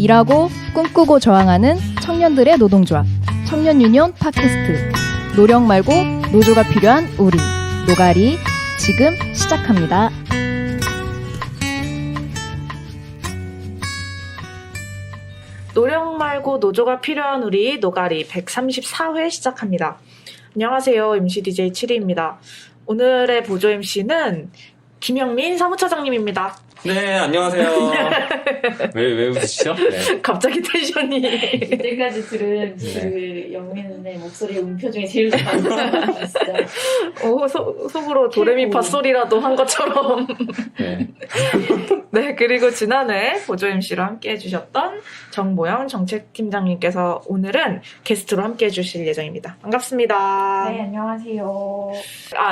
일하고 꿈꾸고 저항하는 청년들의 노동조합 청년유니온 팟캐스트 노력 말고 노조가 필요한 우리 노가리 지금 시작합니다. 노력 말고 노조가 필요한 우리 노가리 134회 시작합니다. 안녕하세요. MC DJ 7위입니다. 오늘의 보조 MC는 김영민 사무처장님입니다. 네, 안녕하세요. 왜 웃으시죠? 네. 갑자기 텐션이. 이때까지 들은 그 영민의 목소리의 음표 중에 제일 좋다는 진짜. 속으로 도레미파 소리라도 한 것처럼. 네. 네, 그리고 지난해 보조 MC로 함께 해주셨던 정보영 정책팀장님께서 오늘은 게스트로 함께 해주실 예정입니다. 반갑습니다. 네, 안녕하세요.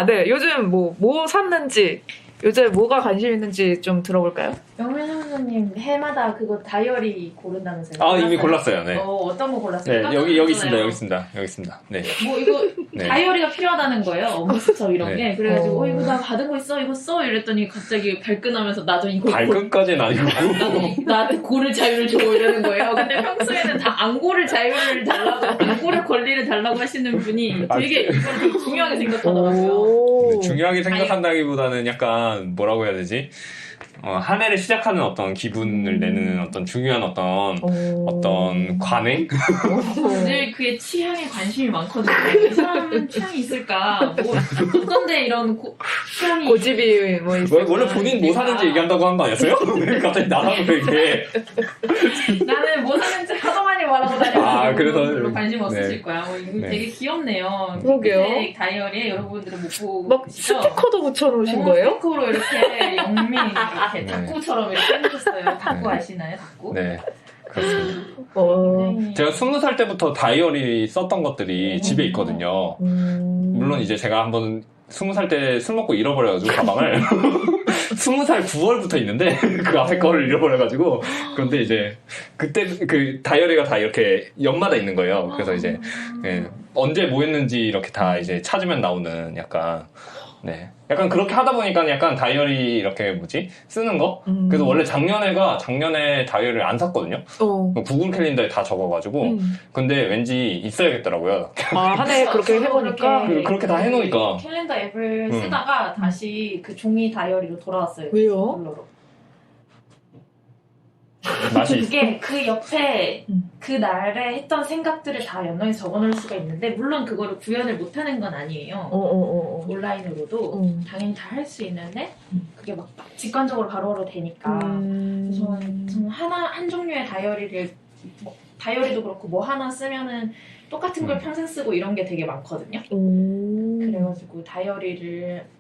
네, 요즘 뭐 샀는지, 요즘 뭐가 관심 있는지 좀 들어볼까요? 영민 선생님 해마다 그거 다이어리 고른다면서요? 이미 골랐어요. 네. 어떤 거 골랐어요? 네, 여기 있습니다. 네. 뭐 이거 네. 다이어리가 필요하다는 거예요. 업무수첩 이런 네. 게. 그래가지고 이거 나 받은 거 있어? 이거 써? 이랬더니 갑자기 발끈하면서 나도 이거 발끝까지는 아니고. 나한테 고를 자유를 줘 이러는 거예요. 근데 평소에는 다 안 고를 자유를 달라고, 안 고를 권리를 달라고 하시는 분이 되게 이걸 되게 중요하게 생각하더라고요. 중요하게 생각한다기보다는 약간 뭐라고 해야 되지? 한 해를 시작하는 어떤 기분을 내는 어떤 중요한 어떤 관행? 늘 그의 취향에 관심이 많거든요. 이 사람은 취향이 있을까? 뭐 어떤데 이런 취향이 고집이 뭐 있어요? 원래 본인 뭐 사는지 얘기한다고 한 거 아니었어요? 갑자기 나가고 이게. 나는 뭐 사는지 하도 많이 말하고 다녀서 그래서 별로 관심 없으실 네. 거야. 이거 네. 되게 귀엽네요. 그러게요. 흰색 다이어리에 여러분들은 못 보고 막 계시죠? 스티커도 붙여놓으신 거예요? 스티커로 이렇게 영민 이렇게 네. 닭구처럼 이렇게 해주셨어요. 닭구 네. 아시나요? 닭구? 네. 그렇습니다. 네. 제가 20살 때부터 다이어리 썼던 것들이 집에 있거든요. 물론 이제 제가 한번 20살 때 술 먹고 잃어버려가지고 가방을 20살 9월부터 있는데 그 앞에 거를 잃어버려가지고 그런데 이제 그때 그 다이어리가 다 이렇게 연마다 있는 거예요. 그래서 이제 언제 뭐 했는지 이렇게 다 이제 찾으면 나오는 약간 약간 그렇게 하다 보니까 약간 다이어리 이렇게 쓰는 거? 그래서 원래 작년에 다이어리를 안 샀거든요. 구글 캘린더에 다 적어가지고. 근데 왠지 있어야겠더라고요. 한 해 그렇게 해보니까. 그렇게 다 해놓으니까. 캘린더 앱을 쓰다가 다시 그 종이 다이어리로 돌아왔어요. 왜요? 컬러로. 맛이 그게 그 옆에 그 날에 했던 생각들을 다 연동해서 적어놓을 수가 있는데 물론 그거를 구현을 못하는 건 아니에요. 온라인으로도 당연히 다 할 수 있는데 그게 막 직관적으로 바로바로 되니까 저는 한 종류의 다이어리를 다이어리도 그렇고 뭐 하나 쓰면은 똑같은 걸 평생 쓰고 이런 게 되게 많거든요. 그래가지고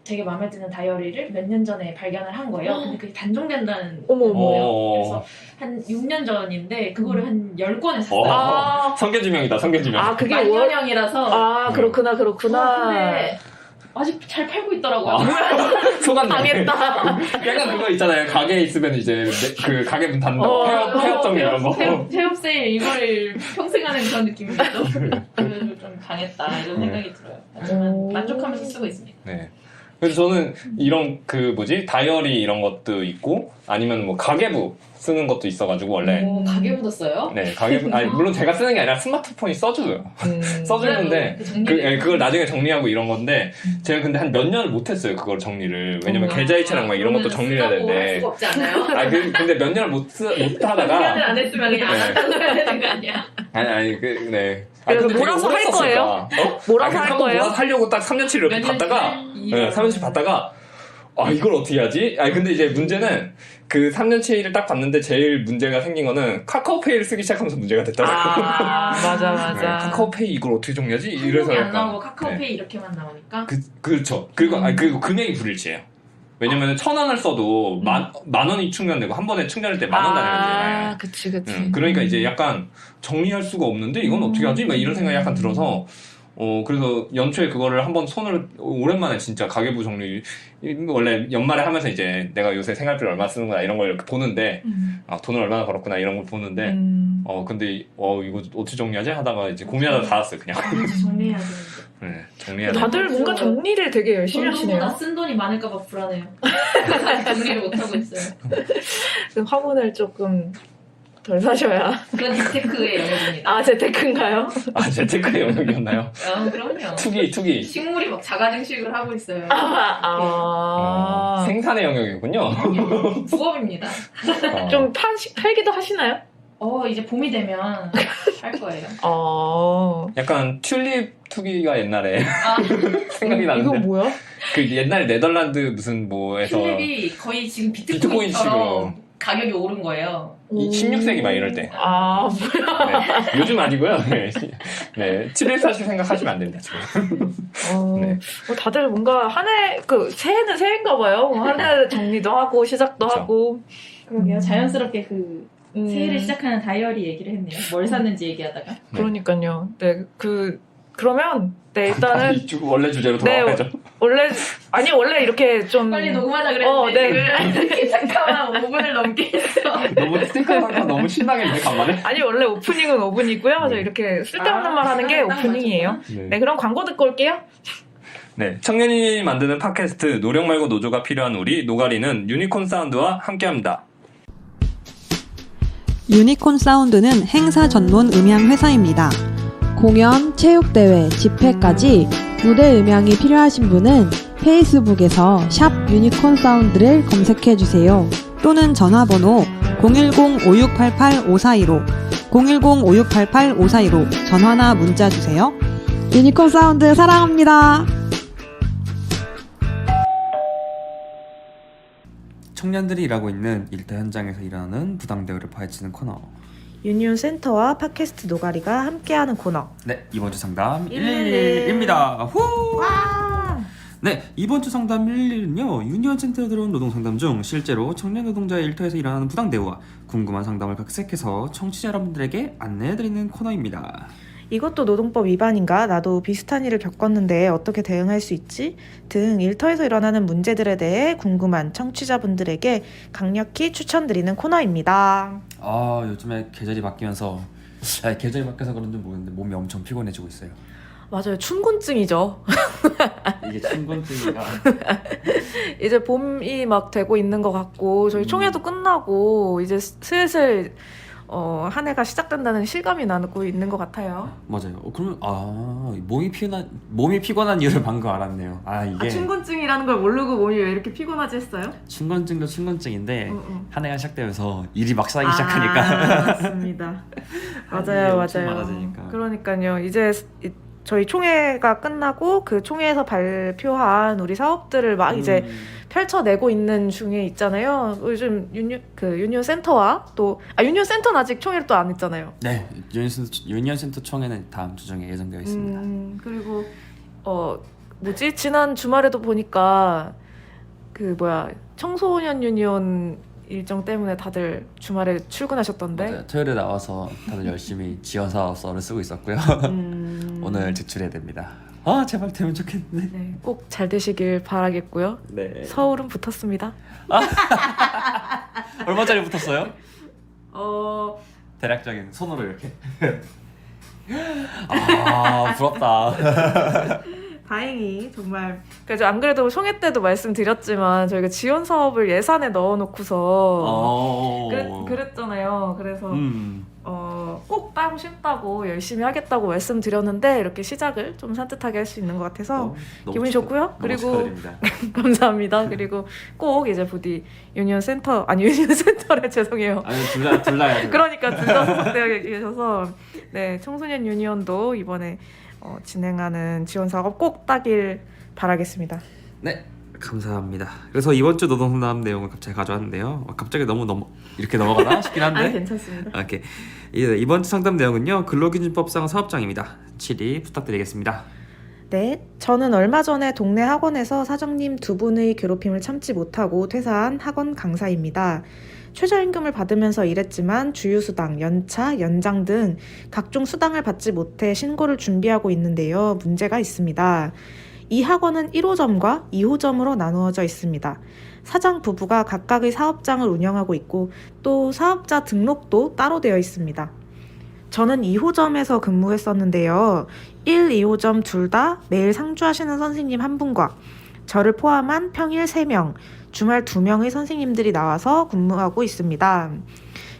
되게 마음에 드는 다이어리를 몇 년 전에 발견을 한 거예요. 근데 그게 단종된다는 거예요. 그래서 한 6년 전인데 그거를 한 10권을 샀어요. 성견지명이다, 성견지명. 그게 만년형이라서. 그렇구나. 근데 아직 잘 팔고 있더라고요. 속았네. 당했다. 약간 그거 있잖아요. 가게에 있으면 이제 그 가게 문 닫는 거, 폐업 정리 이런 거. 폐업 세일 이거를 평생 하는 그런 느낌이죠. 그래서 좀 당했다 이런 생각이 들어요. 하지만 만족하면서 쓰고 있습니다. 네. 그래서 저는 이런 다이어리 이런 것도 있고 아니면 뭐 가계부 쓰는 것도 있어가지고 원래. 가계부도 써요? 네, 가계부. 물론 제가 쓰는 게 아니라 스마트폰이 써줘요. 써주는데 그걸 나중에 정리하고 이런 건데 제가 근데 한 몇 년을 못했어요. 그걸 정리를. 왜냐면 계좌이체랑 막 이런 것도 정리를 해야 되는데. 할 수가 없지 않아요? 근데 몇 년을 못 하다가. 1년을 안 했으면 그냥 안 한다고 해야 되는 거 아니야? 네. 그래서 근데 몰아서 되게 할 오래 거예요? 썼으니까. 몰아서 할 한번 거예요? 몰아서 하려고 딱 3년치를 이렇게 봤다가 3년치 봤다가 이걸 어떻게 하지? 근데 이제 문제는 그 3년치를 딱 봤는데 제일 문제가 생긴 거는 카카오페이를 쓰기 시작하면서 문제가 됐더라고요. 맞아. 카카오페이 이걸 어떻게 정리하지? 이래서 안 나오고 카카오페이 이렇게만 나오니까 그렇죠. 그리고 금액이 불일치해요. 왜냐면 1,000원을 써도 만 원이 충전되고 한 번에 충전할 때 10,000원 달리는 거잖아요. 그치. 그러니까 이제 약간 정리할 수가 없는데 이건 어떻게 하지? 막 이런 생각이 약간 들어서 그래서 연초에 그거를 한번 오랜만에 진짜 가계부 정리, 원래 연말에 하면서 이제 내가 요새 생활비를 얼마 쓰는구나 이런 걸 이렇게 보는데, 돈을 얼마나 벌었구나 이런 걸 보는데, 근데, 이거 어떻게 정리하지? 하다가 이제 고민하다 닫았어요, 그냥. 정리해야 되는데. 네, 정리해야 돼. 다들 뭔가 정리를 되게 열심히 하시네요. 저보다 쓴 돈이 많을까봐 불안해요. 정리를 못하고 있어요. 화분을 조금 덜 사셔야. 그건 재테크의 영역입니다. 아, 재테크인가요? 아, 재테크의 영역이었나요? 그럼요. 투기. 식물이 막 자가증식을 하고 있어요. 생산의 영역이군요. 부업입니다. 좀 팔기도 하시나요? 이제 봄이 되면 할 거예요. 약간 튤립 투기가 옛날에 생각이 이거 나는데. 뭐야? 그 옛날 네덜란드 무슨 뭐에서 튤립이 거의 지금 비트코인식으로. 비트코인처럼 가격이 오른 거예요. 16세기 막 이럴 때. 뭐야? 네, 요즘 아니고요. 네. 714시 생각하시면 안 됩니다, 지금. 네. 다들 뭔가 새해는 새해인가 봐요. 한 해 정리도 하고, 시작도 그쵸. 하고. 그러게요. 자연스럽게 새해를 음. 시작하는 다이어리 얘기를 했네요. 뭘 샀는지 얘기하다가. 그러니까요. 네, 그러면, 일단은, 원래 주제로 돌아가야죠. 원래 이렇게 좀. 빨리 녹음하자 그랬는데 네. 잠깐만 5분을 넘게 했어. 너무 스티커가 너무 신나겠는데, 간만에? 아니, 원래 오프닝은 5분이고요. 저 네. 이렇게 쓸데없는 말 하는 게 딱 오프닝이에요. 맞췄구나. 네, 그럼 광고 듣고 올게요. 네, 청년이 만드는 팟캐스트 노력 말고 노조가 필요한 우리 노가리는 유니콘 사운드와 함께합니다. 유니콘 사운드는 행사 전문 음향 회사입니다. 공연, 체육대회, 집회까지 무대 음향이 필요하신 분은 페이스북에서 샵 유니콘 사운드를 검색해주세요. 또는 전화번호 010-5688-5415, 010-5688-5415 전화나 문자 주세요. 유니콘 사운드 사랑합니다. 청년들이 일하고 있는 일터 현장에서 일어나는 부당대우를 파헤치는 코너. 유니온 센터와 팟캐스트 노가리가 함께하는 코너. 네, 이번 주 상담 111. 111입니다. 후! 네, 이번 주 상담 111은요. 유니온 센터에 들어온 노동 상담 중 실제로 청년 노동자의 일터에서 일어나는 부당대우와 궁금한 상담을 각색해서 청취자 여러분들에게 안내해드리는 코너입니다. 이것도 노동법 위반인가? 나도 비슷한 일을 겪었는데 어떻게 대응할 수 있지? 등 일터에서 일어나는 문제들에 대해 궁금한 청취자분들에게 강력히 추천드리는 코너입니다. 요즘에 계절이 바뀌어서 그런지 모르겠는데 몸이 엄청 피곤해지고 있어요. 맞아요. 춘곤증이죠. 이게 춘곤증이가 이제 봄이 막 되고 있는 것 같고 저희 총회도 끝나고 이제 슬슬 한 해가 시작된다는 실감이 나고 있는 것 같아요. 맞아요. 그러면 몸이 피곤한 이유를 방금 알았네요. 이게 춘곤증이라는 걸 모르고 몸이 왜 이렇게 피곤하지 했어요? 춘곤증도 춘곤증인데 한 해가 시작되면서 일이 막 쌓이기 시작하니까 맞습니다. 일이 엄청 많아지니까. 그러니까요. 이제 저희 총회가 끝나고 그 총회에서 발표한 우리 사업들을 막 이제 펼쳐내고 있는 중에 있잖아요. 요즘 유니온 센터와 유니온 센터는 아직 총회를 또 안 했잖아요. 네, 유니온 센터 총회는 다음 주 중에 예정되어 있습니다. 그리고 지난 주말에도 보니까 청소년 유니온 일정 때문에 다들 주말에 출근하셨던데. 맞아요. 토요일에 나와서 다들 열심히 지원 사업서를 쓰고 있었고요. 오늘 제출해야 됩니다. 제발 되면 좋겠는데. 네, 꼭 잘 되시길 바라겠고요. 네. 서울은 붙었습니다. 얼마짜리 붙었어요? 어, 대략적인 손으로 이렇게. 부럽다. 다행히 정말 그래서 안 그래도 총회 때도 말씀드렸지만 저희가 지원 사업을 예산에 넣어놓고서 그랬잖아요. 그래서 꼭 따고 싶다고 열심히 하겠다고 말씀드렸는데 이렇게 시작을 좀 산뜻하게 할 수 있는 것 같아서 기분이 좋고요. 그리고 감사합니다. 그리고 꼭 이제 부디 유니온 센터래 죄송해요. 아니 둘 다 그러니까 둘 다 소속되어 계셔서 네 청소년 유니온도 이번에 진행하는 지원 사업 꼭 따길 바라겠습니다. 네, 감사합니다. 그래서 이번 주 노동 상담 내용을 갑자기 가져왔는데요. 갑자기 너무 이렇게 넘어가나 싶긴 한데. 아니 괜찮습니다. 오케이. 이번 주 상담 내용은요. 근로기준법상 사업장입니다. 질의 부탁드리겠습니다. 네, 저는 얼마 전에 동네 학원에서 사장님 두 분의 괴롭힘을 참지 못하고 퇴사한 학원 강사입니다. 최저임금을 받으면서 일했지만 주휴수당, 연차, 연장 등 각종 수당을 받지 못해 신고를 준비하고 있는데요. 문제가 있습니다. 이 학원은 1호점과 2호점으로 나누어져 있습니다. 사장 부부가 각각의 사업장을 운영하고 있고 또 사업자 등록도 따로 되어 있습니다. 저는 2호점에서 근무했었는데요. 1, 2호점 둘 다 매일 상주하시는 선생님 한 분과 저를 포함한 평일 3명, 주말 2명의 선생님들이 나와서 근무하고 있습니다.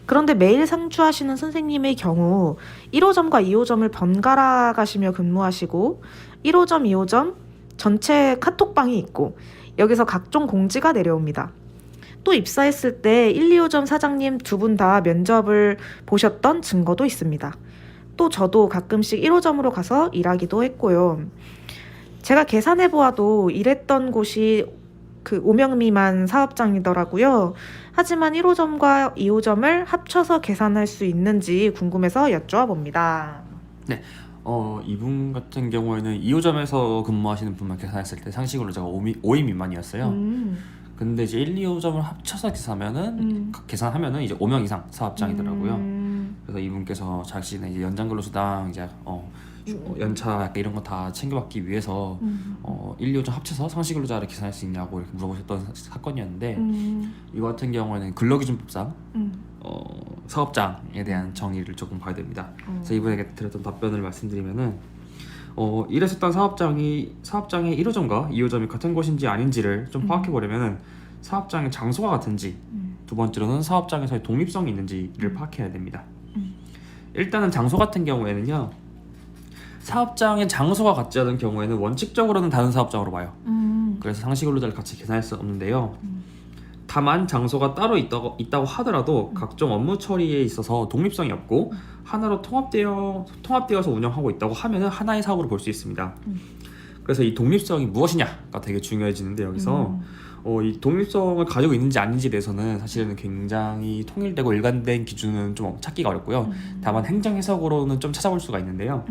그런데 매일 상주하시는 선생님의 경우 1호점과 2호점을 번갈아 가시며 근무하시고 1호점, 2호점 전체 카톡방이 있고 여기서 각종 공지가 내려옵니다. 또 입사했을 때 1, 2호점 사장님 두 분 다 면접을 보셨던 증거도 있습니다. 또 저도 가끔씩 1호점으로 가서 일하기도 했고요. 제가 계산해 보아도 일했던 곳이 그 5명 미만 사업장이더라고요. 하지만 1호점과 2호점을 합쳐서 계산할 수 있는지 궁금해서 여쭈어 봅니다. 이분 같은 경우에는 2호점에서 근무하시는 분만 계산했을 때 상식으로 5인 미만이었어요. 근데 이제 1, 2호점을 합쳐서 계산하면은 이제 5명 이상 사업장이더라고요. 그래서 이분께서 자신의 이제 연장 근로수당 이제 연차 약간 이런 거 다 챙겨받기 위해서 1, 2호점 합쳐서 상시 근로자를 계산할 수 있냐고 이렇게 물어보셨던 사건이었는데 이거 같은 경우에는 근로기준법상 사업장에 대한 정의를 조금 봐야 됩니다. 그래서 이분에게 드렸던 답변을 말씀드리면은 일했었던 사업장의 1호점과 2호점이 같은 곳인지 아닌지를 좀 파악해 보려면은 사업장의 장소가 같은지, 두 번째로는 사업장에서의 독립성이 있는지를 파악해야 됩니다. 일단은 장소 같은 경우에는요, 사업장의 장소가 같지 않은 경우에는 원칙적으로는 다른 사업장으로 봐요. 그래서 상시 근로자를 같이 계산할 수 없는데요. 다만 장소가 따로 있다고 하더라도 각종 업무 처리에 있어서 독립성이 없고 하나로 통합되어서 운영하고 있다고 하면은 하나의 사업으로 볼 수 있습니다. 그래서 이 독립성이 무엇이냐가 되게 중요해지는데 여기서 이 독립성을 가지고 있는지 아닌지에 대해서는 사실은 굉장히 통일되고 일관된 기준은 좀 찾기가 어렵고요. 다만 행정 해석으로는 좀 찾아볼 수가 있는데요.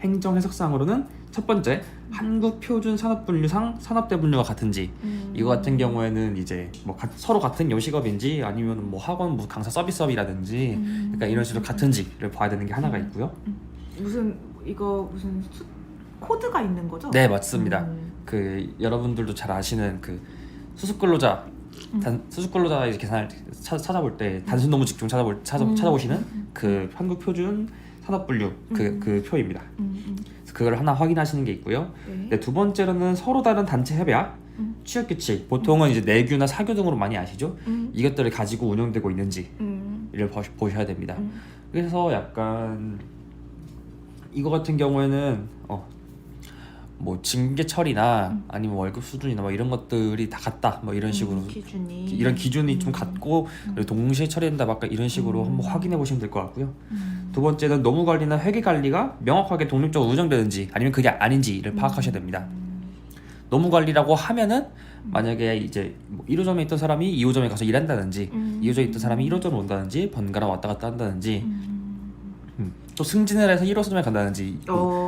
행정 해석상으로는 첫 번째, 한국 표준 산업분류상 산업대 분류가 같은지, 이거 같은 경우에는 이제 뭐 서로 같은 요식업인지 아니면 뭐 학원 뭐 강사 서비스업이라든지 그러니까 이런 식으로 같은지를 봐야 되는 게 하나가 있고요. 무슨 코드가 있는 거죠? 네, 맞습니다. 그 여러분들도 잘 아시는 그 수습근로자 수습근로자 계산을 찾아볼 때 단순 노무 직종 찾아보시는 그 한국 표준 산업분류 그 표입니다. 그걸 하나 확인하시는 게 있고요. 네, 두 번째로는 서로 다른 단체 협약, 취업규칙, 보통은 이제 내규나 사규 등으로 많이 아시죠? 이것들을 가지고 운영되고 있는지를 보셔야 됩니다. 그래서 약간 이거 같은 경우에는 뭐 징계 처리나 아니면 월급 수준이나 뭐 이런 것들이 다 같다 뭐 이런 식으로 이런 기준이 좀 같고 그리고 동시에 처리된다 막 이런 식으로 한번 확인해 보시면 될 것 같고요. 두 번째는 노무 관리나 회계 관리가 명확하게 독립적으로 운영되는지 아니면 그게 아닌지를 파악하셔야 됩니다. 노무 관리라고 하면은 만약에 이제 뭐 1호점에 있던 사람이 2호점에 가서 일한다든지 2호점에 있던 사람이 1호점으로 온다든지 번갈아 왔다 갔다 한다든지 또 승진을 해서 1호점에 간다든지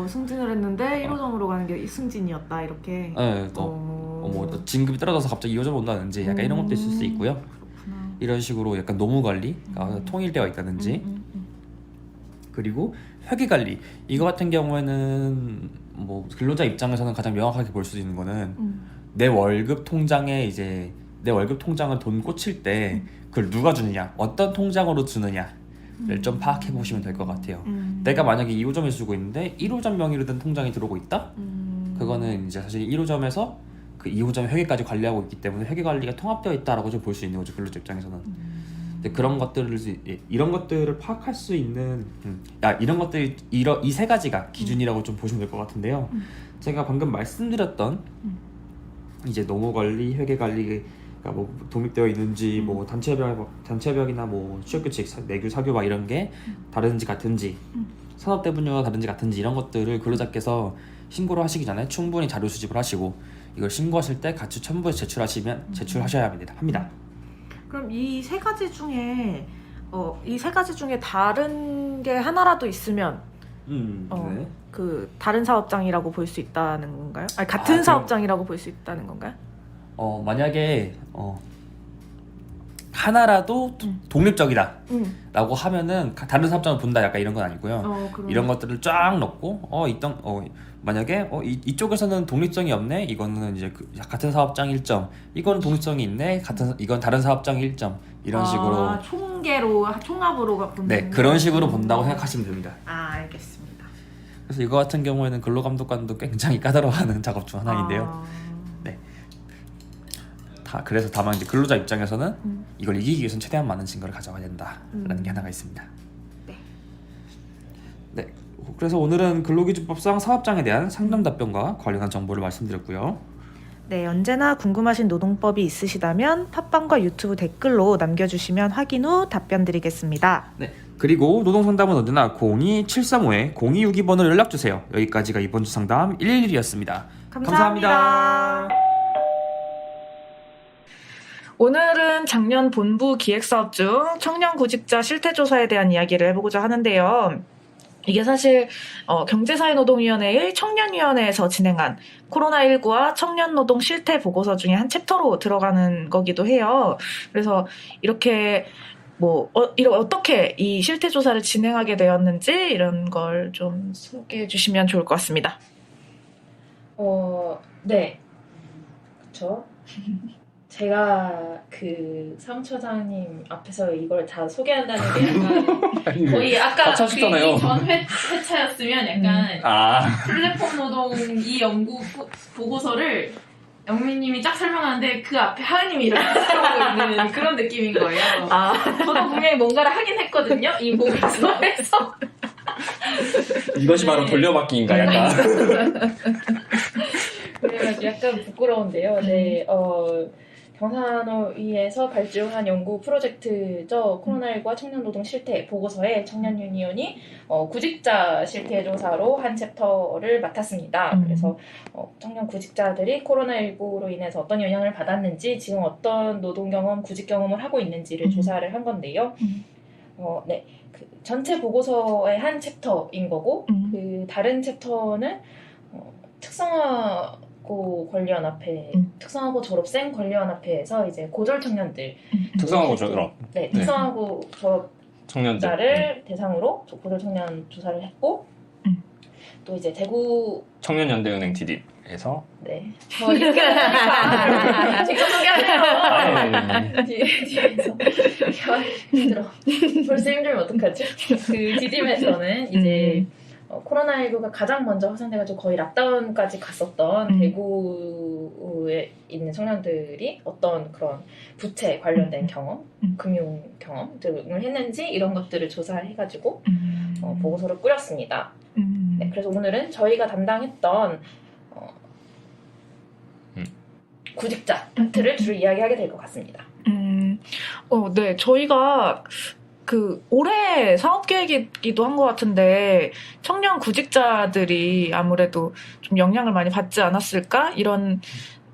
승진을 했는데 1호점으로 가는 게 승진이었다 이렇게. 네, 뭐 진급이 떨어져서 갑자기 2호점 온다든지 약간 이런 것도 있을 수 있고요. 그렇구나. 이런 식으로 약간 노무 관리가 통일되어 있다든지 그리고 회계 관리 이거 같은 경우에는 뭐 근로자 입장에서는 가장 명확하게 볼 수 있는 거는 내 월급 통장에 이제 내 월급 통장을 돈 꽂힐 때 그걸 누가 주느냐 어떤 통장으로 주느냐 를 좀 파악해 보시면 될 것 같아요. 내가 만약에 2호점에 쓰고 있는데 1호점 명의로 된 통장이 들어오고 있다? 그거는 이제 사실 1호점에서 그 2호점 회계까지 관리하고 있기 때문에 회계 관리가 통합되어 있다라고 좀 볼 수 있는 거죠. 근로자 입장에서는. 근데 그런 것들을 이런 것들을 파악할 수 있는 이런 것들이 이 세 가지가 기준이라고 좀 보시면 될 것 같은데요. 제가 방금 말씀드렸던 이제 노무 관리, 회계 관리 뭐 독립되어 있는지 뭐 단체협약이나 뭐 취업규칙, 내규, 사규 막 이런 게 다른지 같은지 산업대 분야가 다른지 같은지 이런 것들을 근로자께서 신고를 하시기 전에 충분히 자료 수집을 하시고 이걸 신고하실 때 같이 첨부해서 제출하셔야 합니다. 그럼 이 세 가지 중에 다른 게 하나라도 있으면 네. 그 다른 사업장이라고 볼 수 있다는 건가요? 아니 같은 그럼- 사업장이라고 볼 수 있다는 건가요? 만약에 하나라도 독립적이다 라고 하면은 다른 사업장을 본다 약간 이런 건 아니고요. 이런 것들을 쫙 넣고 만약에 이쪽에서는 독립성이 없네 이거는 이제 같은 사업장 1점 이거는 독립성이 있네 이건 다른 사업장 1점 이런 식으로 총합으로 보는 네 그런 식으로 본다고 생각하시면 됩니다. 알겠습니다. 그래서 이거 같은 경우에는 근로감독관도 굉장히 까다로워하는 작업 중 하나인데요. 그래서 다만 이제 근로자 입장에서는 이걸 이기기 위해서는 최대한 많은 증거를 가져가야 된다라는 게 하나가 있습니다. 네. 그래서 오늘은 근로기준법상 사업장에 대한 상담 답변과 관련한 정보를 말씀드렸고요. 네, 언제나 궁금하신 노동법이 있으시다면 팟빵과 유튜브 댓글로 남겨주시면 확인 후 답변 드리겠습니다. 네. 그리고 노동상담은 언제나 02735-0262번으로 연락주세요. 여기까지가 이번 주 상담 111이었습니다. 감사합니다. 오늘은 작년 본부 기획사업 중 청년 구직자 실태조사에 대한 이야기를 해보고자 하는데요. 이게 사실 경제사회노동위원회의 청년위원회에서 진행한 코로나19와 청년노동 실태 보고서 중에 한 챕터로 들어가는 거기도 해요. 그래서 이렇게 어떻게 이 실태조사를 진행하게 되었는지 이런 걸 좀 소개해 주시면 좋을 것 같습니다. 네. 그쵸. 제가 그 사무처장님 앞에서 이걸 다 소개한다는 게 약간 거의 아까 하셨잖아요. 전 회차였으면 약간 플랫폼 노동 이 연구 보고서를 영민님이 딱 설명하는데 그 앞에 하은님이 이렇게 설명하고 있는 그런 느낌인 거예요. 저도 분명히 뭔가를 하긴 했거든요. 이 보고서에서. 이것이 바로 돌려막기인가 약간. 그래가지고 약간 부끄러운데요. 네, 경사노위에서 발주한 연구 프로젝트죠. 코로나19와 청년노동 실태 보고서에 청년유니온이 구직자 실태조사로 한 챕터를 맡았습니다. 그래서 청년 구직자들이 코로나19로 인해서 어떤 영향을 받았는지, 지금 어떤 노동 경험, 구직 경험을 하고 있는지를 조사를 한 건데요. 네, 그 전체 보고서의 한 챕터인 거고, 그 다른 챕터는 특성화고 권리연합회, 특성화고 졸업생 권리연합회에서 이제 고졸 청년들, 특성화고 졸업. 네, 특성화고 청년들 졸업자를 대상으로 고졸 청년 조사를 했고, 또 이제 대구 청년연대은행 디딥에서 네, 이렇게 하니까 직접 소개하네요. 뒤에서 힘들어. 벌써 힘들면 어떡하지? 그 디딤에서는 이제 코로나19가 가장 먼저 확산돼가지고 거의 락다운까지 갔었던 대구에 있는 청년들이 어떤 그런 부채 관련된 경험, 금융 경험 등을 했는지 이런 것들을 조사해가지고 보고서를 꾸렸습니다. 네, 그래서 오늘은 저희가 담당했던 구직자 파트를 주로 이야기하게 될 것 같습니다. 네, 저희가 올해 사업 계획이기도 한 것 같은데 청년 구직자들이 아무래도 좀 영향을 많이 받지 않았을까? 이런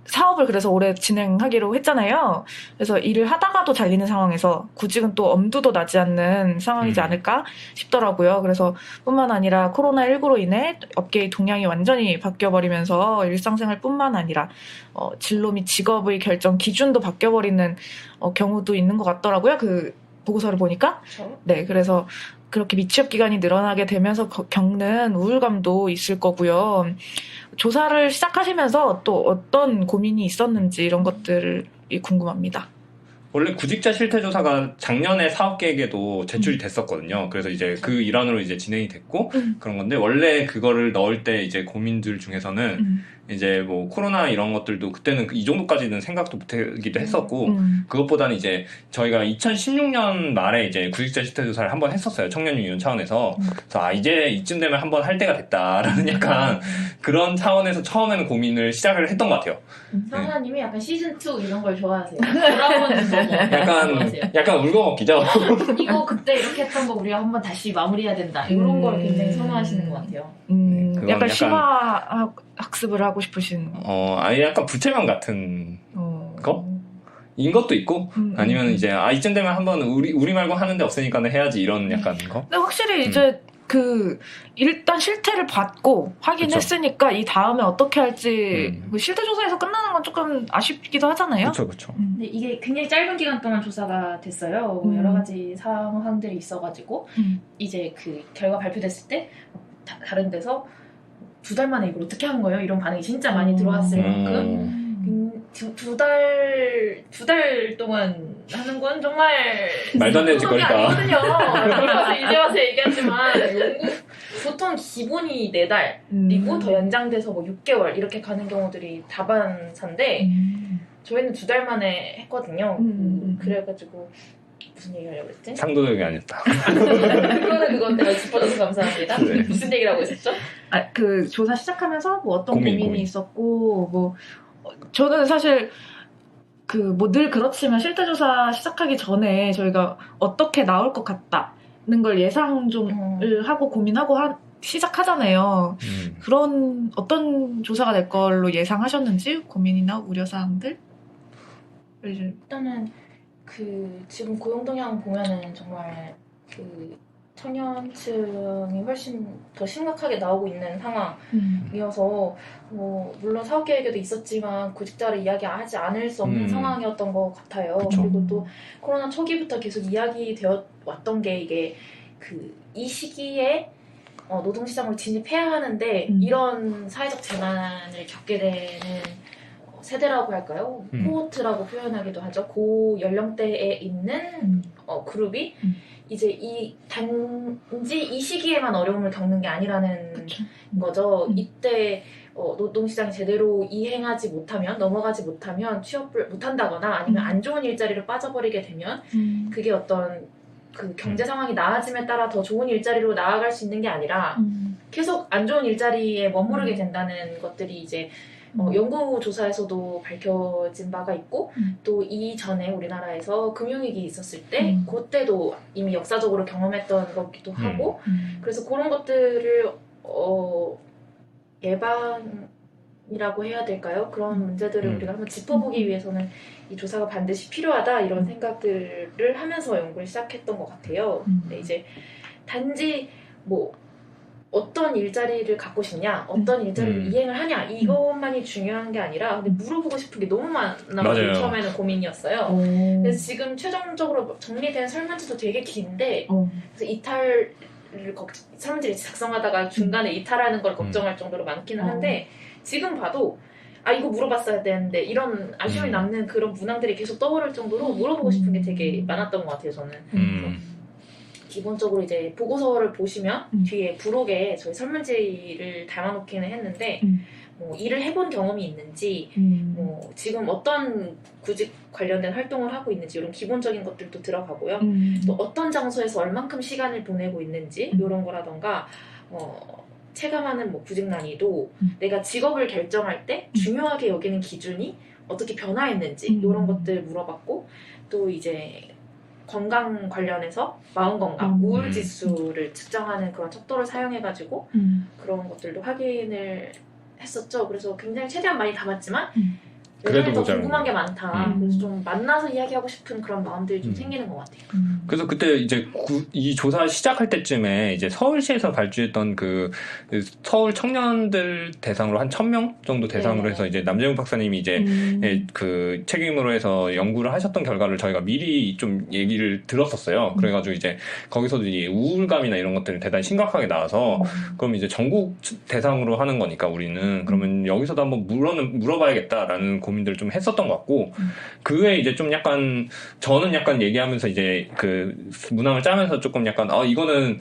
사업을 그래서 올해 진행하기로 했잖아요. 그래서 일을 하다가도 잘리는 상황에서 구직은 또 엄두도 나지 않는 상황이지 않을까 싶더라고요. 그래서 뿐만 아니라 코로나19로 인해 업계의 동향이 완전히 바뀌어버리면서 일상생활 뿐만 아니라 진로 및 직업의 결정 기준도 바뀌어버리는 경우도 있는 것 같더라고요. 그 보고서를 보니까. 네, 그래서 그렇게 미취업 기간이 늘어나게 되면서 겪는 우울감도 있을 거고요. 조사를 시작하시면서 또 어떤 고민이 있었는지 이런 것들이 궁금합니다. 원래 구직자 실태조사가 작년에 사업계획에도 제출이 됐었거든요. 그래서 이제 그 일환으로 이제 진행이 됐고 그런 건데, 원래 그거를 넣을 때 이제 고민들 중에서는 이제 뭐 코로나 이런 것들도 그때는 이 정도까지는 생각도 못하기도 했었고, 그것보다는 이제 저희가 2016년 말에 이제 구직자 실태조사를 한번 했었어요. 청년유니온 차원에서. 그래서 이제 이쯤 되면 한번 할 때가 됐다라는 약간 그런 차원에서 처음에는 고민을 시작을 했던 것 같아요. 상사님이 약간 시즌2 이런 걸 좋아하세요. 돌아보는 약간 울거먹기죠. 이거 그때 이렇게 했던 거 우리가 한번 다시 마무리해야 된다. 이런 걸 굉장히 선호하시는 것 같아요. 약간 심화 학습을 하고 싶으신. 아예 약간 부채감 같은 거? 인 것도 있고, 아니면 이제 이쯤 되면 한번 우리 말고 하는데 없으니까는 해야지, 이런 약간 거. 근데 확실히 이제 일단 실태를 받고 확인했으니까 이 다음에 어떻게 할지 실태조사에서 끝나는 건 조금 아쉽기도 하잖아요. 그렇죠. 근데 이게 굉장히 짧은 기간 동안 조사가 됐어요. 여러 가지 상황들이 있어가지고 이제 그 결과 발표됐을 때 다른 데서 2달 만에 이걸 어떻게 한 거예요? 이런 반응이 진짜 많이 들어왔을 만큼 두 달 동안 하는 건 정말 말도 안 되는 짓거리다. 이제 와서 얘기하지만 보통 기본이 4달 그리고 더 연장돼서 뭐 6개월 이렇게 가는 경우들이 다반사인데 저희는 2달 만에 했거든요. 그래가지고 무슨 얘기 하려고 했지? 상도덕이 아니었다. 그거는 그건데 짚어줘서 감사합니다. 네. 무슨 얘기라고 했었죠? 그 조사 시작하면서 뭐 어떤 고민. 고민이 있었고 뭐 저는 사실 그 뭐 늘 그렇지만 실태 조사 시작하기 전에 저희가 어떻게 나올 것 같다는 걸 예상 좀을 하고 고민하고 시작하잖아요. 그런 어떤 조사가 될 걸로 예상하셨는지 고민이나 우려사항들? 일단은 그 지금 고용 동향 보면은 정말 그 청년층이 훨씬 더 심각하게 나오고 있는 상황이어서 뭐 물론 사업 계획에도 있었지만 구직자를 이야기하지 않을 수 없는 상황이었던 것 같아요. 그쵸. 그리고 또 코로나 초기부터 계속 이야기되어 왔던 게 이게 이 시기에 노동시장으로 진입해야 하는데 이런 사회적 재난을 겪게 되는 세대라고 할까요? 코호트라고 표현하기도 하죠. 고 연령대에 있는 그룹이 이제 단지 이 시기에만 어려움을 겪는 게 아니라는 거죠. 이때 노동시장이 제대로 이행하지 못하면, 넘어가지 못하면 취업을 못한다거나 아니면 안 좋은 일자리로 빠져버리게 되면 그게 어떤 그 경제 상황이 나아짐에 따라 더 좋은 일자리로 나아갈 수 있는 게 아니라 계속 안 좋은 일자리에 머무르게 된다는 것들이 이제 연구조사에서도 밝혀진 바가 있고 또 이전에 우리나라에서 금융위기 있었을 때 그때도 이미 역사적으로 경험했던 거기도 하고 그래서 그런 것들을 예방이라고 해야 될까요? 그런 문제들을 우리가 한번 짚어보기 위해서는 이 조사가 반드시 필요하다 이런 생각들을 하면서 연구를 시작했던 것 같아요. 근데 이제 단지 뭐 어떤 일자리를 갖고 싶냐, 어떤 일자리를 이행을 하냐 이것만이 중요한 게 아니라 근데 물어보고 싶은 게 너무 많아가지고 처음에는 고민이었어요. 그래서 지금 최종적으로 정리된 설문지도 되게 긴데 그래서 이탈을 사람들이 작성하다가 중간에 이탈하는 걸 걱정할 정도로 많기는 한데 지금 봐도 이거 물어봤어야 되는데 이런 아쉬움이 남는 그런 문항들이 계속 떠오를 정도로 물어보고 싶은 게 되게 많았던 것 같아요, 저는. 기본적으로 이제 보고서를 보시면 뒤에 부록에 저희 설문지를 담아놓기는 했는데 뭐 일을 해본 경험이 있는지 뭐 지금 어떤 구직 관련된 활동을 하고 있는지 이런 기본적인 것들도 들어가고요. 또 어떤 장소에서 얼만큼 시간을 보내고 있는지 이런 거라던가 체감하는 뭐 구직 난이도 내가 직업을 결정할 때 중요하게 여기는 기준이 어떻게 변화했는지 이런 것들 물어봤고 또 이제 건강 관련해서 마음 건강, 우울 지수를 측정하는 그런 척도를 사용해가지고 그런 것들도 확인을 했었죠. 그래서 굉장히 최대한 많이 담았지만 그래도 더 모자라네. 궁금한 게 많다. 그래서 좀 만나서 이야기하고 싶은 그런 마음들이 좀 생기는 것 같아요. 그래서 그때 이제 이 조사 시작할 때쯤에 이제 서울시에서 발주했던 그 서울 청년들 대상으로 한 1,000명 정도 대상으로 네. 해서 이제 남재용 박사님이 이제 그 책임으로 해서 연구를 하셨던 결과를 저희가 미리 좀 얘기를 들었었어요. 그래가지고 이제 거기서도 이제 우울감이나 이런 것들이 대단히 심각하게 나와서 그럼 이제 전국 대상으로 하는 거니까 우리는 그러면 여기서도 한번 물어봐야겠다라는 고민들을 좀 했었던 것 같고 그 외에 이제 좀 약간 저는 약간 얘기하면서 이제 그 문항을 짜면서 조금 약간 이거는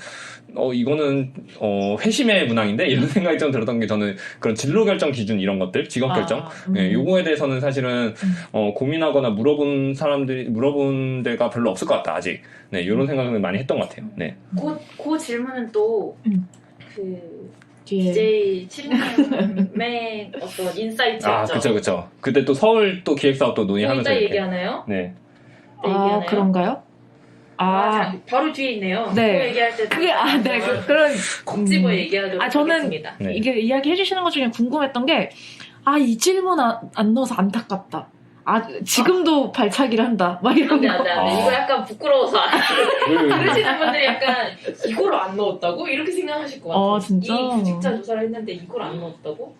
회심의 문항인데 이런 생각이 좀 들었던 게 저는 그런 진로 결정 기준 이런 것들 직업 결정 요거에 대해서는 사실은 고민하거나 물어본 데가 별로 없을 것 같다 아직 이런 생각을 많이 했던 것 같아요. 네. 그 질문은 또 DJ 7님의 어떤 인사이트였죠. 그쵸. 그때 또 서울 또 기획사업도 논의하면서 이따 얘기하나요? 네. 얘기하나요? 그런가요? 바로 뒤에 있네요. 네. 그거 얘기할 때 그게 그런 콕 집어 얘기하도록 저는 하겠습니다. 네. 이게 이야기 해주시는 것 중에 궁금했던 게 이 질문 안 넣어서 안타깝다. 지금도 발차기를 한다. 막 이런 거. 안돼. 이거 약간 부끄러워서 안 들으시는 분들이 약간 이걸 안 넣었다고? 이렇게 생각하실 것 같아요. 진짜? 이 구직자 조사를 했는데 이걸 안 넣었다고?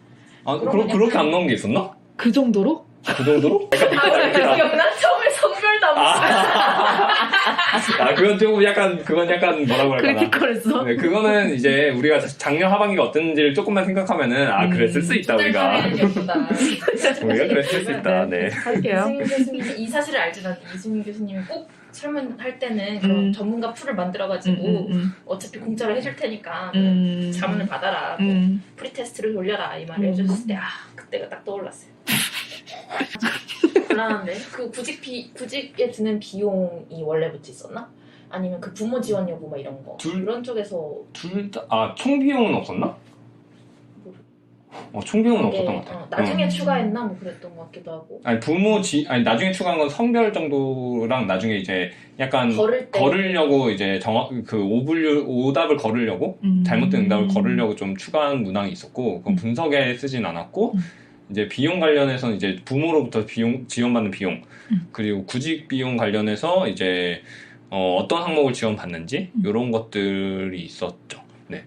그렇게 안 넣은 게 있었나? 그 정도로? 그 정도로? 기억나? 처음에 성별도 그건 약간 뭐라고 할까나. 크리티컬했어? 네, 그거는 이제 우리가 작년 하반기가 어땠는지를 조금만 생각하면은 그래 쓸 수 있다 우리가. 우리가 그래 쓸 수 있다. 네. 할게요. 이승민 교수님이 이 사실을 알지만 이승민 교수님이 꼭 설문할 때는 그런 전문가 풀을 만들어가지고 어차피 공짜로 해줄 테니까 자문을 받아라, 프리테스트를 돌려라 이 말을 해줬을 때 그때가 딱 떠올랐어요. 곤란한데 그 구직에 드는 비용이 원래부터 있었나? 아니면 그 부모 지원 여부 막 이런 거 그런 쪽에서 둘 다 총 비용은 없었나? 총 비용은 이게, 없었던 것 같아. 나중에 추가했나 뭐 그랬던 것 같기도 하고. 아니 나중에 추가한 건 성별 정도랑 나중에 이제 약간 걸으려고 이제 오답을 걸으려고 잘못된 응답을 걸으려고 좀 추가한 문항이 있었고 그건 분석에 쓰진 않았고 이제 비용 관련해서는 이제 부모로부터 지원받는 비용 그리고 구직 비용 관련해서 이제 어떤 항목을 지원받는지 이런 것들이 있었죠. 네.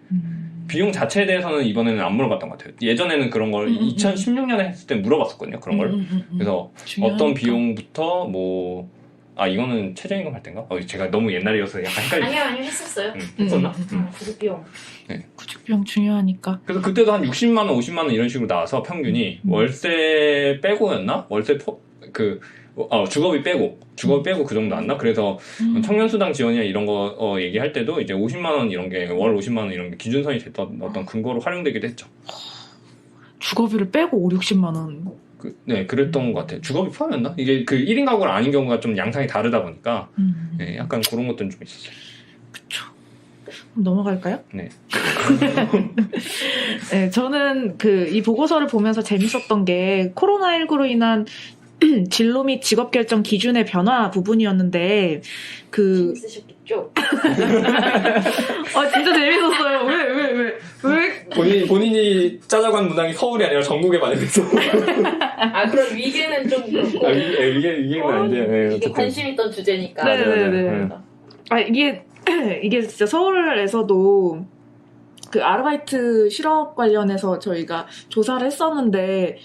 비용 자체에 대해서는 이번에는 안 물어봤던 것 같아요. 예전에는 그런 걸 2016년에 했을 때 물어봤었거든요. 그런 걸. 그래서 어떤 비용부터 이거는 최저임금 할 때인가? 제가 너무 옛날이어서 약간 헷갈리죠. 아니요 했었어요. 했었나? 구직 비용. 네. 구직 비용 중요하니까. 그래서 그때도 한 60만 원, 50만 원 이런 식으로 나와서 평균이 월세 빼고였나? 주거비 빼고 그 정도 안 나? 그래서 청년수당 지원이나 이런 거 얘기할 때도 이제 50만 원 이런 게 월 50만 원 이런 게 기준선이 됐던 어떤 근거로 활용되기도 했죠. 주거비를 빼고 5, 60만 원. 네, 그랬던 것 같아요. 주거비 포함이었나? 이게 그 1인 가구가 아닌 경우가 좀 양상이 다르다 보니까 네, 약간 그런 것들은 좀 있었어요. 그쵸. 넘어갈까요? 네. 네, 저는 이 보고서를 보면서 재밌었던 게 코로나19로 인한 진로 및 직업 결정 기준의 변화 부분이었는데 재밌으셨겠죠? 진짜 재밌었어요. 왜? 본인이 짜자고 한 문항이 서울이 아니라 전국에 반영됐어. 그럼 위계는 좀 그렇고. 위계는 아닌데. 네, 이게 관심 있던 주제니까. 네네네. 이게 진짜 서울에서도 그 아르바이트 실업 관련해서 저희가 조사를 했었는데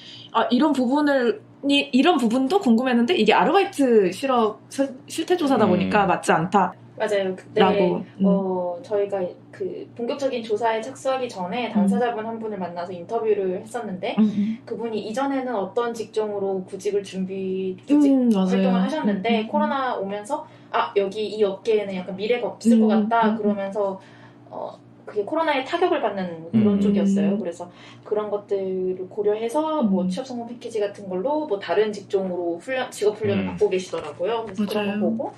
이런 부분도 궁금했는데 이게 아르바이트 실업 실태 조사다 보니까 맞지 않다. 맞아요. 그때 저희가 그 본격적인 조사에 착수하기 전에 당사자분 한 분을 만나서 인터뷰를 했었는데 그분이 이전에는 어떤 직종으로 구직 활동을 하셨는데 코로나 오면서 여기 이 업계에는 약간 미래가 없을 것 같다 그러면서 그게 코로나에 타격을 받는 그런 쪽이었어요. 그래서 그런 것들을 고려해서 뭐 취업 성공 패키지 같은 걸로 뭐 다른 직종으로 직업 훈련을 받고 계시더라고요. 그래서 그런 거 보고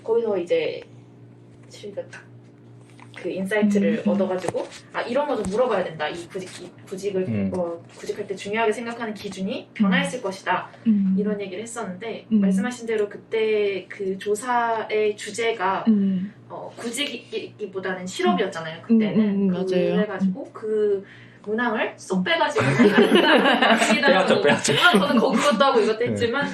거기서 이제 저희가 그 인사이트를 얻어가지고 이런 거 좀 물어봐야 된다. 이 구직을 구직할 때 중요하게 생각하는 기준이 변화했을 것이다. 이런 얘기를 했었는데 말씀하신 대로 그때 그 조사의 주제가 구직이기보다는 실업이었잖아요. 그때는 맞아요. 그래가지고 그 문항을 쏙 빼가지고 빼야죠. 저는 그것도 하고 이것도 했지만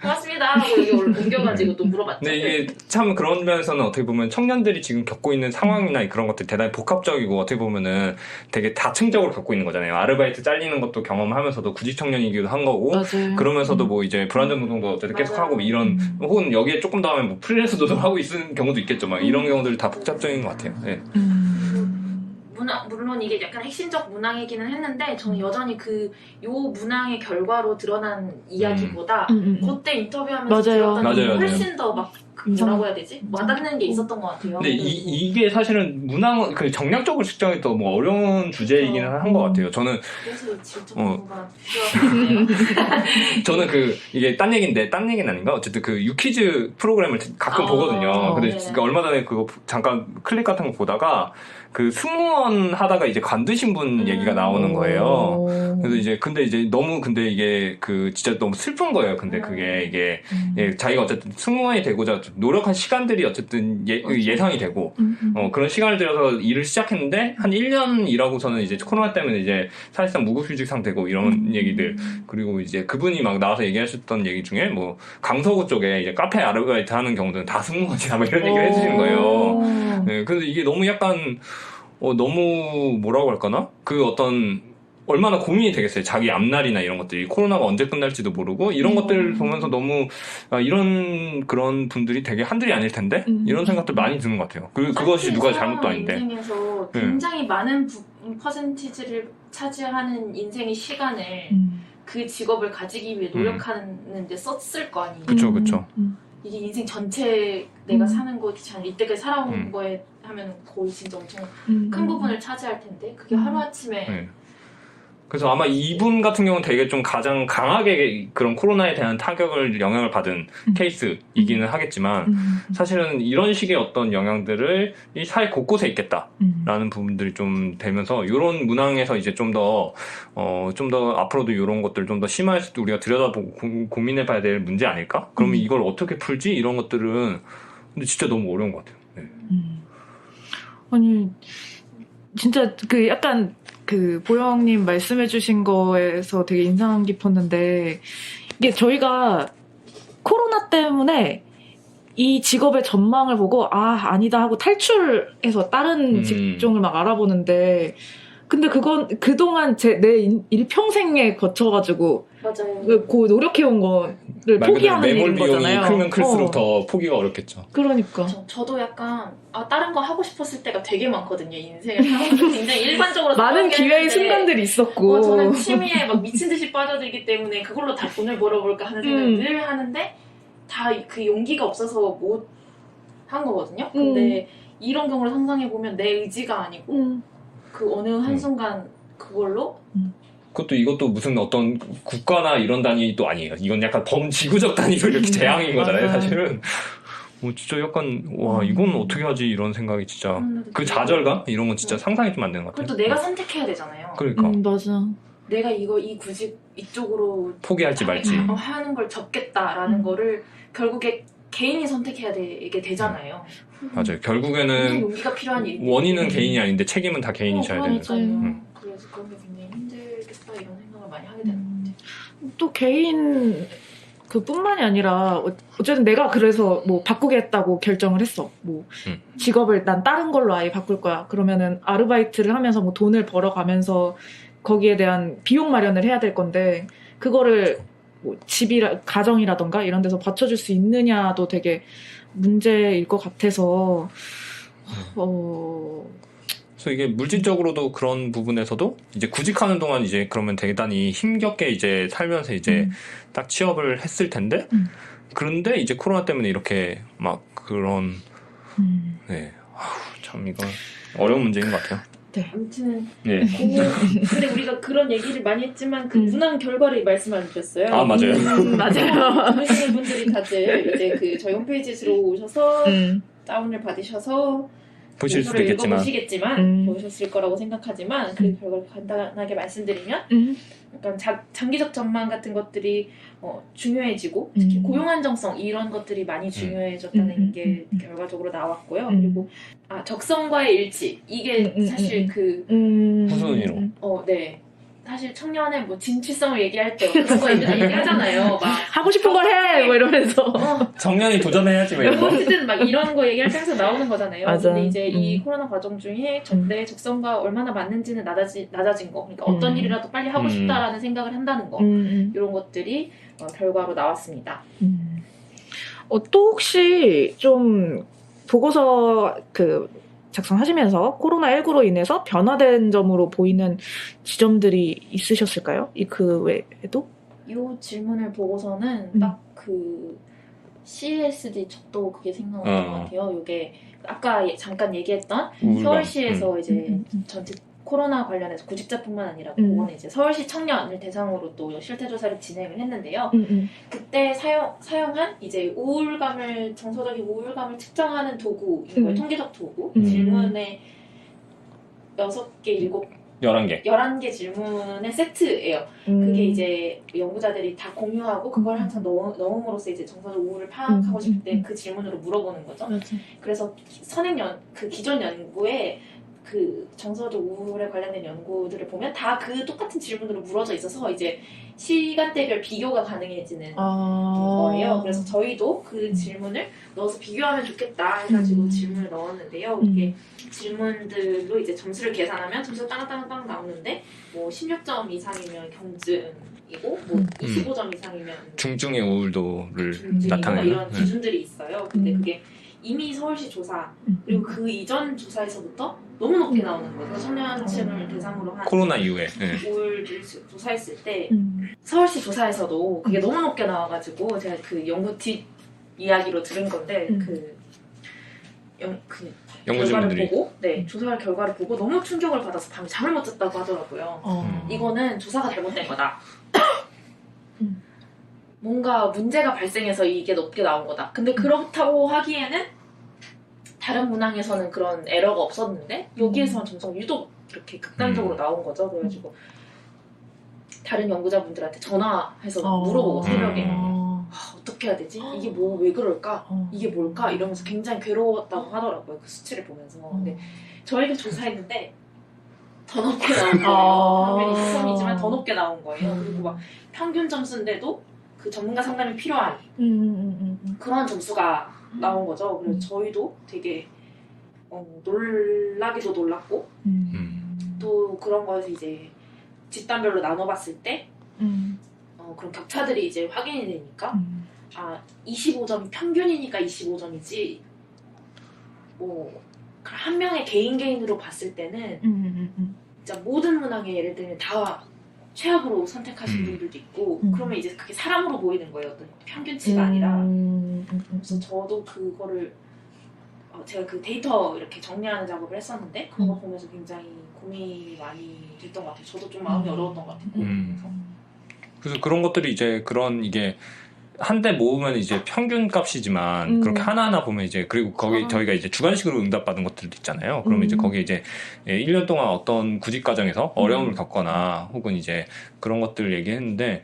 고맙습니다 하고 여기 옮겨가지고 또 물어봤죠. 근데 이게 참 그런 면에서는 어떻게 보면 청년들이 지금 겪고 있는 상황이나 그런 것들이 대단히 복합적이고 어떻게 보면은 되게 다층적으로 겪고 있는 거잖아요. 아르바이트 잘리는 것도 경험하면서도 구직 청년이기도 한 거고 맞아요. 그러면서도 뭐 이제 불안정 노동도 어쨌든 계속 하고 이런 혹은 여기에 조금 더 하면 뭐 프리랜서 노동하고 있는 경우도 있겠죠. 막 이런 경우들이 다 복잡적인 것 같아요. 네. 물론 이게 약간 핵심적 문항이기는 했는데 저는 여전히 요 문항의 결과로 드러난 이야기보다 그때 인터뷰하면서 들었던 훨씬 더 막 뭐라고 해야 되지? 와닿는 게 있었던 것 같아요. 근데 이게 사실은 문항 정략적으로 측정이 또 뭐 어려운 주제이기는 한 것 같아요. 저는 그래서 질적 공부가 필요하거든요. 저는 이게 딴 얘기는 아닌가? 어쨌든 그 유퀴즈 프로그램을 가끔 보거든요. 근데 얼마 전에 그거 잠깐 클립 같은 거 보다가 그 승무원 하다가 이제 관두신 분 얘기가 나오는 거예요. 그래서 근데 이게 진짜 너무 슬픈 거예요. 근데 그게 이게 자기가 어쨌든 승무원이 되고자 노력한 시간들이 어쨌든 예상이 되고 그런 시간을 들여서 일을 시작했는데 한 1년 일하고서는 이제 코로나 때문에 이제 사실상 무급휴직상 되고 이런 얘기들 그리고 이제 그분이 막 나와서 얘기하셨던 얘기 중에 뭐 강서구 쪽에 이제 카페 아르바이트 하는 경우들은 다 승무원이다 막 이런 얘기를 해주시는 거예요. 네, 근데 이게 너무 약간 너무 뭐라고 할까나? 얼마나 고민이 되겠어요. 자기 앞날이나 이런 것들이 코로나가 언제 끝날지도 모르고 이런 것들을 보면서 너무 이런 그런 분들이 되게 한둘이 아닐 텐데 이런 생각들 많이 드는 것 같아요. 그것이 누가 잘못도 아닌데. 인생에서 굉장히 많은 퍼센티지를 차지하는 인생의 시간을 그 직업을 가지기 위해 노력하는 데 썼을 거 아니에요. 그쵸. 이게 인생 전체 내가 사는 것이 아니라 이때까지 살아온 거에 하면 거의 진짜 엄청 큰 부분을 차지할 텐데 그게 하루아침에 그래서 아마 이분 같은 경우는 되게 좀 가장 강하게 그런 코로나에 대한 영향을 받은 케이스이기는 하겠지만 사실은 이런 식의 어떤 영향들을 이 사회 곳곳에 있겠다라는 부분들이 좀 되면서 이런 문항에서 이제 좀 더 앞으로도 이런 것들 좀 더 심화했을 때 우리가 들여다보고 고민해봐야 될 문제 아닐까? 그러면 이걸 어떻게 풀지? 이런 것들은 근데 진짜 너무 어려운 것 같아요. 네. 아니 진짜 그 약간 그 보영님 말씀해주신 거에서 되게 인상 깊었는데 이게 저희가 코로나 때문에 이 직업의 전망을 보고 아니다 하고 탈출해서 다른 직종을 막 알아보는데 근데 그건 그동안 내 일평생에 거쳐가지고 맞아요. 그 노력해온 거를 포기하는 일인 거잖아요. 매몰 비용이 크면 클수록 더 포기가 어렵겠죠. 그러니까 저도 약간 다른 거 하고 싶었을 때가 되게 많거든요. 인생을 살아가면서 굉장히 일반적으로 많은 기회의 했는데, 순간들이 있었고 저는 취미에 막 미친 듯이 빠져들기 때문에 그걸로 다 돈을 벌어볼까 하는 생각을 늘 하는데 다 그 용기가 없어서 못 한 거거든요. 근데 이런 경우를 상상해보면 내 의지가 아니고 그 어느 한순간 그걸로 이것도 무슨 어떤 국가나 이런 단위도 아니에요. 이건 약간 범지구적 단위로 이렇게 재앙인 거잖아요, 사실은. 진짜 약간, 이건 어떻게 하지? 이런 생각이 진짜. 그 좌절감? 이런 건 진짜 상상이 좀 안 되는 것 같아요. 그것도 내가 선택해야 되잖아요. 그러니까. 맞아. 내가 이 구직 이쪽으로 포기할지 말지. 하는 걸 접겠다라는 거를 결국에 개인이 선택해야 되게 되잖아요. 맞아요. 굉장히 결국에는 용기가 필요한 일이 원인은 개인이 아닌데 책임은 다 개인이 져야 되는. 그래서 그런 게 굉장히 힘들겠다 이런 생각을 많이 하게 되는 것 같아요. 또 개인 그뿐만이 아니라 어쨌든 내가 그래서 뭐 바꾸겠다고 결정을 했어. 뭐 직업을 난 다른 걸로 아예 바꿀 거야. 그러면은 아르바이트를 하면서 뭐 돈을 벌어가면서 거기에 대한 비용 마련을 해야 될 건데 그거를 뭐 가정이라던가 이런 데서 받쳐줄 수 있느냐도 되게 문제일 것 같아서 그래서 이게 물질적으로도 그런 부분에서도 이제 구직하는 동안 이제 그러면 대단히 힘겹게 이제 살면서 이제 딱 취업을 했을 텐데 그런데 이제 코로나 때문에 이렇게 막 그런 네. 참 이건 어려운 문제인 것 같아요. 아무튼 네. 근데 우리가 그런 얘기를 많이 했지만 그 문항 결과를 말씀 안 드렸어요. 맞아요. 맞아요. 들으시는 분들이 다들 이제 그 저희 홈페이지에 들어오셔서 다운을 받으셔서 보실 수도 있겠지만 보시겠지만 보셨을 거라고 생각하지만 그 결과를 간단하게 말씀드리면 약간 장기적 전망 같은 것들이 중요해지고 특히 고용 안정성 이런 것들이 많이 중요해졌다는 게 결과적으로 나왔고요. 그리고 적성과의 일치 이게 사실 그 후순위로 네. 사실 청년의 뭐 진취성을 얘기할 때 그런 거 얘기하잖아요. 막 하고 싶은 걸 해! 뭐 이러면서. 청년이 도전해야지 뭐 이런 거. 어쨌든 막 이런 거 얘기할 때 항상 나오는 거잖아요. 맞아. 근데 이제 이 코로나 과정 중에 내 적성과 얼마나 맞는지는 낮아진 거. 그러니까 어떤 일이라도 빨리 하고 싶다라는 생각을 한다는 거. 이런 것들이 결과로 나왔습니다. 또 혹시 좀 보고서 작성하시면서 코로나19로 인해서 변화된 점으로 보이는 지점들이 있으셨을까요? 그 외에도? 이 질문을 보고서는 딱 그 CSD 저도 그게 생각났던 것 같아요. 이게 아까 잠깐 얘기했던 서울시에서 이제 전체 코로나 관련해서 구직자뿐만 아니라 그거는 이제 서울시 청년을 대상으로 또 실태조사를 진행을 했는데요. 그때 사용한 이제 정서적인 우울감을 측정하는 도구, 이걸 통계적 도구, 질문에 6개, 11개 질문의 세트예요. 그게 이제 연구자들이 다 공유하고 그걸 항상 넣음으로써 이제 정서적 우울을 파악하고 싶을 때 그 질문으로 물어보는 거죠. 그래서 그 기존 연구에 그 정서적 우울에 관련된 연구들을 보면 다 그 똑같은 질문으로 물어져 있어서 이제 시간대별 비교가 가능해지는 거예요. 그래서 저희도 그 질문을 넣어서 비교하면 좋겠다 해가지고 질문을 넣었는데요. 이게 질문들로 이제 점수를 계산하면 점수가 땅땅땅 나오는데 뭐 16점 이상이면 경증이고 뭐 25점 이상이면 중증의 우울도를 나타내는 이런 기준들이 있어요. 근데 그게 이미 서울시 조사 그리고 그 이전 조사에서부터 너무 높게 나오는 거예요. 청년층을 대상으로 한 코로나 이후에 우울을 조사했을 때 서울시 조사에서도 그게 너무 높게 나와가지고 제가 그 연구 뒷 이야기로 들은 건데 그 연구진분들이 보고, 조사 결과를 보고 너무 충격을 받아서 밤에 잠을 못 잤다고 하더라고요. 이거는 조사가 잘못된 거다. 뭔가 문제가 발생해서 이게 높게 나온 거다. 근데 그렇다고 하기에는 다른 문항에서는 그런 에러가 없었는데 여기에서만 점수가 유독 이렇게 극단적으로 나온 거죠. 그래가지고 다른 연구자분들한테 전화해서 물어보고 새벽에 어떻게 해야 되지? 이게 뭐 왜 그럴까? 이게 뭘까? 이러면서 굉장히 괴로웠다고 하더라고요. 그 수치를 보면서. 근데 저희가 조사했는데 더 높게 나온 거예요. 평균이 2점이지만 더 높게 나온 거예요. 그리고 막 평균 점수인데도 그 전문가 상담이 필요한 그런 점수가 나온 거죠. 그래서 저희도 되게 놀라기도 놀랐고 또 그런 거에서 이제 집단별로 나눠봤을 때 그런 격차들이 이제 확인이 되니까 25점이 평균이니까 25점이지 뭐 한 명의 개인으로 봤을 때는 진짜 모든 문항에 예를 들면 다 최악으로 선택하신 분들도 있고 그러면 이제 그게 사람으로 보이는 거예요. 어떤 평균치가 아니라. 그래서 저도 그거를 제가 그 데이터 이렇게 정리하는 작업을 했었는데 그거 보면서 굉장히 고민이 많이 됐던 것 같아요. 저도 좀 마음이 어려웠던 것 같아요. 그래서 그런 것들이 이제 그런 이게 한 대 모으면 이제 평균 값이지만 그렇게 하나하나 보면 이제 그리고 거기 저희가 이제 주관식으로 응답받은 것들도 있잖아요. 그러면 이제 거기에 이제 1년 동안 어떤 구직 과정에서 어려움을 겪거나 혹은 이제 그런 것들을 얘기했는데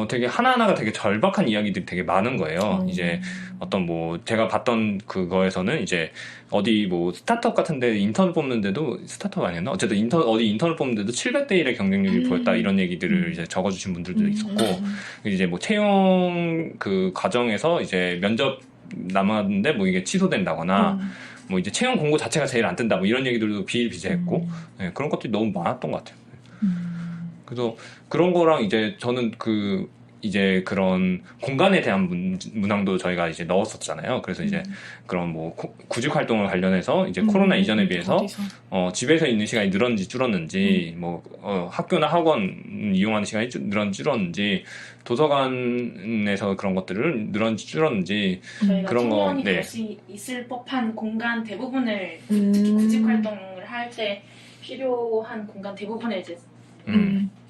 되게 하나하나가 되게 절박한 이야기들이 되게 많은 거예요. 이제 어떤 뭐 제가 봤던 그거에서는 이제 어디 뭐 스타트업 같은데 인턴 뽑는데도 스타트업 아니었나? 어쨌든 어디 인턴을 뽑는데도 700대 1의 경쟁력이 보였다 이런 얘기들을 이제 적어주신 분들도 있었고 이제 뭐 채용 그 과정에서 이제 면접 남았는데 뭐 이게 취소된다거나 뭐 이제 채용 공고 자체가 제일 안 뜬다 뭐 이런 얘기들도 비일비재했고 그런 것들이 너무 많았던 것 같아요. 그래서 그런 거랑 이제 저는 이제 그런 공간에 대한 문항도 저희가 이제 넣었었잖아요. 그래서 이제 그런 뭐 구직 활동을 관련해서 이제 코로나 이전에 비해서 집에서 있는 시간이 늘었는지 줄었는지 뭐 학교나 학원 이용하는 시간이 늘었는지 줄었는지 도서관에서 그런 것들을 늘었는지 줄었는지 그런 거 청년이 갈 수 있을 법한 공간 대부분을 특히 구직 활동을 할 때 필요한 공간 대부분을 이제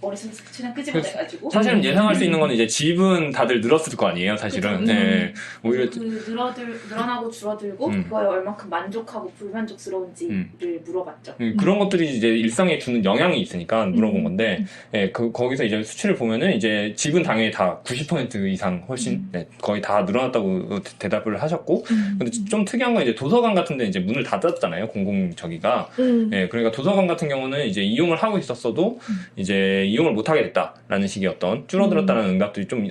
머릿속에서 최대한 끄집어내가지고 사실은 예상할 수 있는 건 이제 집은 다들 늘었을 거 아니에요 사실은. 네. 오히려 늘어나고 줄어들고 그거에 얼마큼 만족하고 불만족스러운지를 물어봤죠. 그런 것들이 이제 일상에 주는 영향이 있으니까 물어본 건데 거기서 이제 수치를 보면은 이제 집은 당연히 다 90% 이상 훨씬 거의 다 늘어났다고 대답을 하셨고 근데 좀 특이한 건 이제 도서관 같은데 이제 문을 닫았잖아요 공공 저기가. 그러니까 도서관 같은 경우는 이제 이용을 하고 있었어도 이제 이용을 못하게 됐다라는 식의 어떤 줄어들었다는 응답들이 좀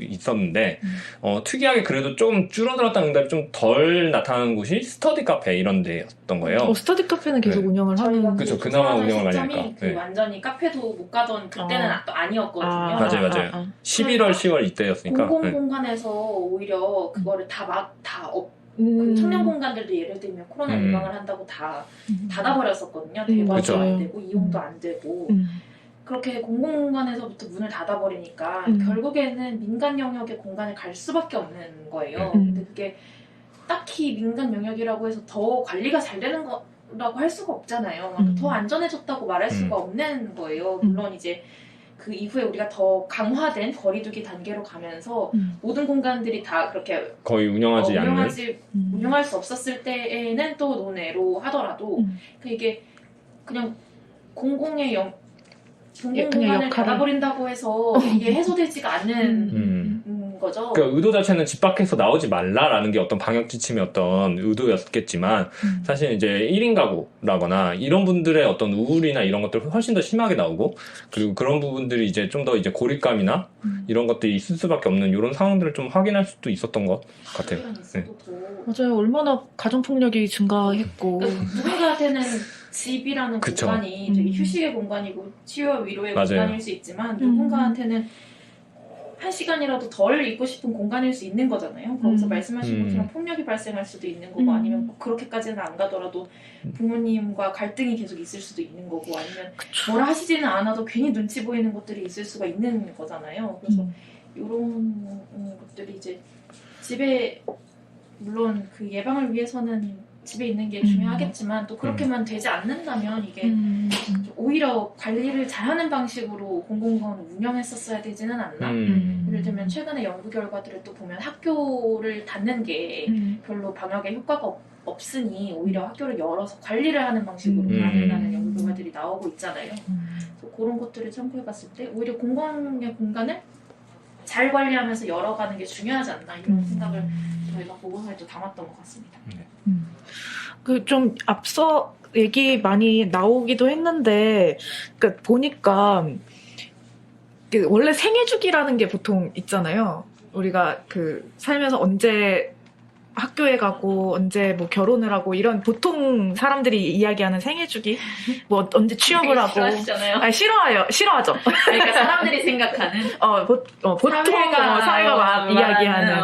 있었는데 특이하게 그래도 좀 줄어들었다는 응답이 좀 덜 나타나는 곳이 스터디 카페 이런 데였던 거예요. 스터디 카페는 계속 운영을 하는. 그렇죠. 그나마 운영을 많이 하니까. 완전히 카페도 못 가던 그때는 또 아니었거든요. 맞아요. 11월, 10월 이때였으니까. 공공공간에서 오히려 그거를 그 청년 공간들도 예를 들면 코로나 유방을 한다고 다 닫아버렸었거든요. 대박도 안 되고 이용도 안 되고 그렇게 공공공간에서부터 문을 닫아버리니까 결국에는 민간 영역의 공간에 갈 수밖에 없는 거예요. 근데 그게 딱히 민간 영역이라고 해서 더 관리가 잘 되는 거라고 할 수가 없잖아요. 더 안전해졌다고 말할 수가 없는 거예요. 물론 이제 그 이후에 우리가 더 강화된 거리두기 단계로 가면서 모든 공간들이 다 그렇게 거의 운영할 수 없었을 때에는 또 논외로 하더라도 이게 그냥 공공의 공간을 닫아버린다고 해서 이게 해소되지가 않는 거죠. 그러니까 의도 자체는 집 밖에서 나오지 말라라는 게 어떤 방역 지침의 어떤 의도였겠지만 사실 이제 1인 가구라거나 이런 분들의 어떤 우울이나 이런 것들 훨씬 더 심하게 나오고 그리고 그런 부분들이 이제 좀 더 이제 고립감이나 이런 것들이 있을 수밖에 없는 이런 상황들을 좀 확인할 수도 있었던 것 같아요. 맞아요. 얼마나 가정폭력이 증가했고 누군가한테는 집이라는 그쵸. 공간이 되게 휴식의 공간이고 치유와 위로의 맞아요. 공간일 수 있지만 누군가한테는 한 시간이라도 덜 있고 싶은 공간일 수 있는 거잖아요. 거기서 말씀하신 것처럼 폭력이 발생할 수도 있는 거고 아니면 뭐 그렇게까지는 안 가더라도 부모님과 갈등이 계속 있을 수도 있는 거고 아니면 뭐라 하시지는 않아도 괜히 눈치 보이는 것들이 있을 수가 있는 거잖아요. 그래서 이런 것들이 이제 집에 물론 그 예방을 위해서는 집에 있는 게 중요하겠지만 또 그렇게만 되지 않는다면 이게 오히려 관리를 잘하는 방식으로 공공건 운영했었어야 되지는 않나? 예를 들면 최근에 연구 결과들을 또 보면 학교를 닫는 게 별로 방역에 효과가 없으니 오히려 학교를 열어서 관리를 하는 방식으로 가야 된다는 연구 결과들이 나오고 있잖아요. 그래서 그런 것들을 참고해봤을 때 오히려 공공의 공간을 잘 관리하면서 열어가는 게 중요하지 않나 이런 생각을 저희가 보고서에 또 담았던 것 같습니다. 그 좀 앞서 얘기 많이 나오기도 했는데, 그 보니까 그 원래 생애 주기라는 게 보통 있잖아요. 우리가 그 살면서 언제 학교에 가고 언제 뭐 결혼을 하고 이런 보통 사람들이 이야기하는 생애 주기, 뭐 언제 취업을 하고. 싫어하시잖아요. 아니 싫어하죠. 그러니까 사람들이 생각하는 보통 사회가 이야기하는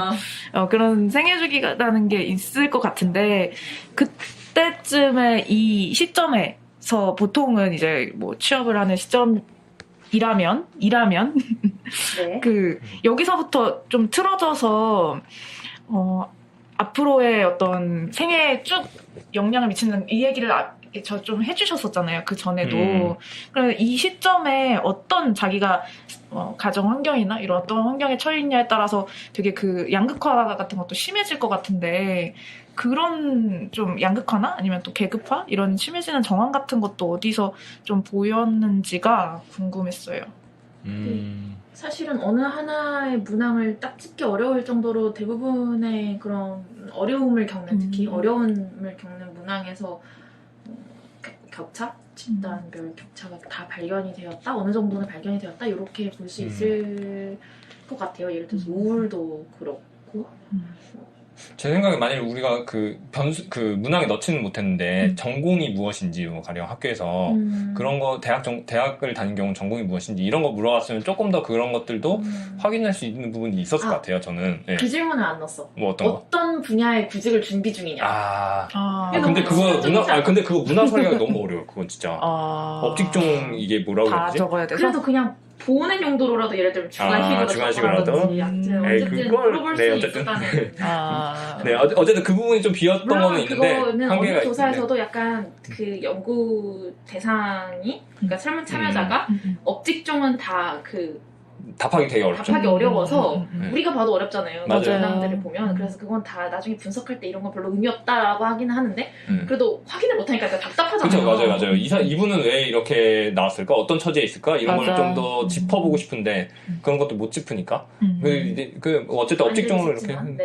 그런 생애 주기라는 게 있을 것 같은데, 그때쯤에 이 시점에서 보통은 이제 뭐 취업을 하는 시점이라면 네. 그 여기서부터 좀 틀어져서 앞으로의 어떤 생애에 쭉 영향을 미치는 이 얘기를 저 좀 해주셨었잖아요. 그 전에도. 그래서 이 시점에 어떤 자기가 가정 환경이나 이런 어떤 환경에 처해 있냐에 따라서 되게 그 양극화 같은 것도 심해질 것 같은데, 그런 좀 양극화나 아니면 또 계급화 이런 심해지는 정황 같은 것도 어디서 좀 보였는지가 궁금했어요. 사실은 어느 하나의 문항을 딱 짚기 어려울 정도로 대부분의 그런 어려움을 겪는, 특히 어려움을 겪는 문항에서 격차? 집단별 격차가 다 발견이 되었다? 어느 정도는 발견이 되었다? 이렇게 볼 수 있을 것 같아요. 예를 들어서 우울도 그렇고. 제 생각에 만약에 우리가 그 문항에 넣지는 못했는데 전공이 무엇인지 뭐 가령 학교에서 그런 거 대학을 다닌 경우는 전공이 무엇인지 이런 거 물어봤으면 조금 더 그런 것들도 확인할 수 있는 부분이 있었을 것 같아요. 저는. 네. 그 질문을 안 넣었어. 뭐 어떤 분야의 구직을 준비 중이냐. 근데 그거 문화 설계가 너무 어려워. 그건 진짜. 업직종 이게 뭐라고 해야 다 되지? 적어야 돼서. 그래도 그냥 보는 용도로라도 예를 들면 주간식으로라도 어쨌든 물어볼 수 있었다는. 네, 어쨌든 그 부분이 좀 비었던 거는 있는데 그거는 한계가 어느 조사에서도 약간 그 연구 대상이, 그러니까 설문 참여자가 업직종은 다 답하기 되게 어렵죠. 답하기 어려워서 네. 우리가 봐도 어렵잖아요. 맞아요. 문항들을 보면. 그래서 그건 다 나중에 분석할 때 이런 건 별로 의미 없다라고 하긴 하는데 그래도 확인을 못하니까 약간 답답하잖아요. 그렇죠, 맞아요. 이분은 왜 이렇게 나왔을까? 어떤 처지에 있을까? 이런 걸 맞아. 좀 더 짚어보고 싶은데 그런 것도 못 짚으니까. 어쨌든 업직종으로 이렇게. 짚지만, 네.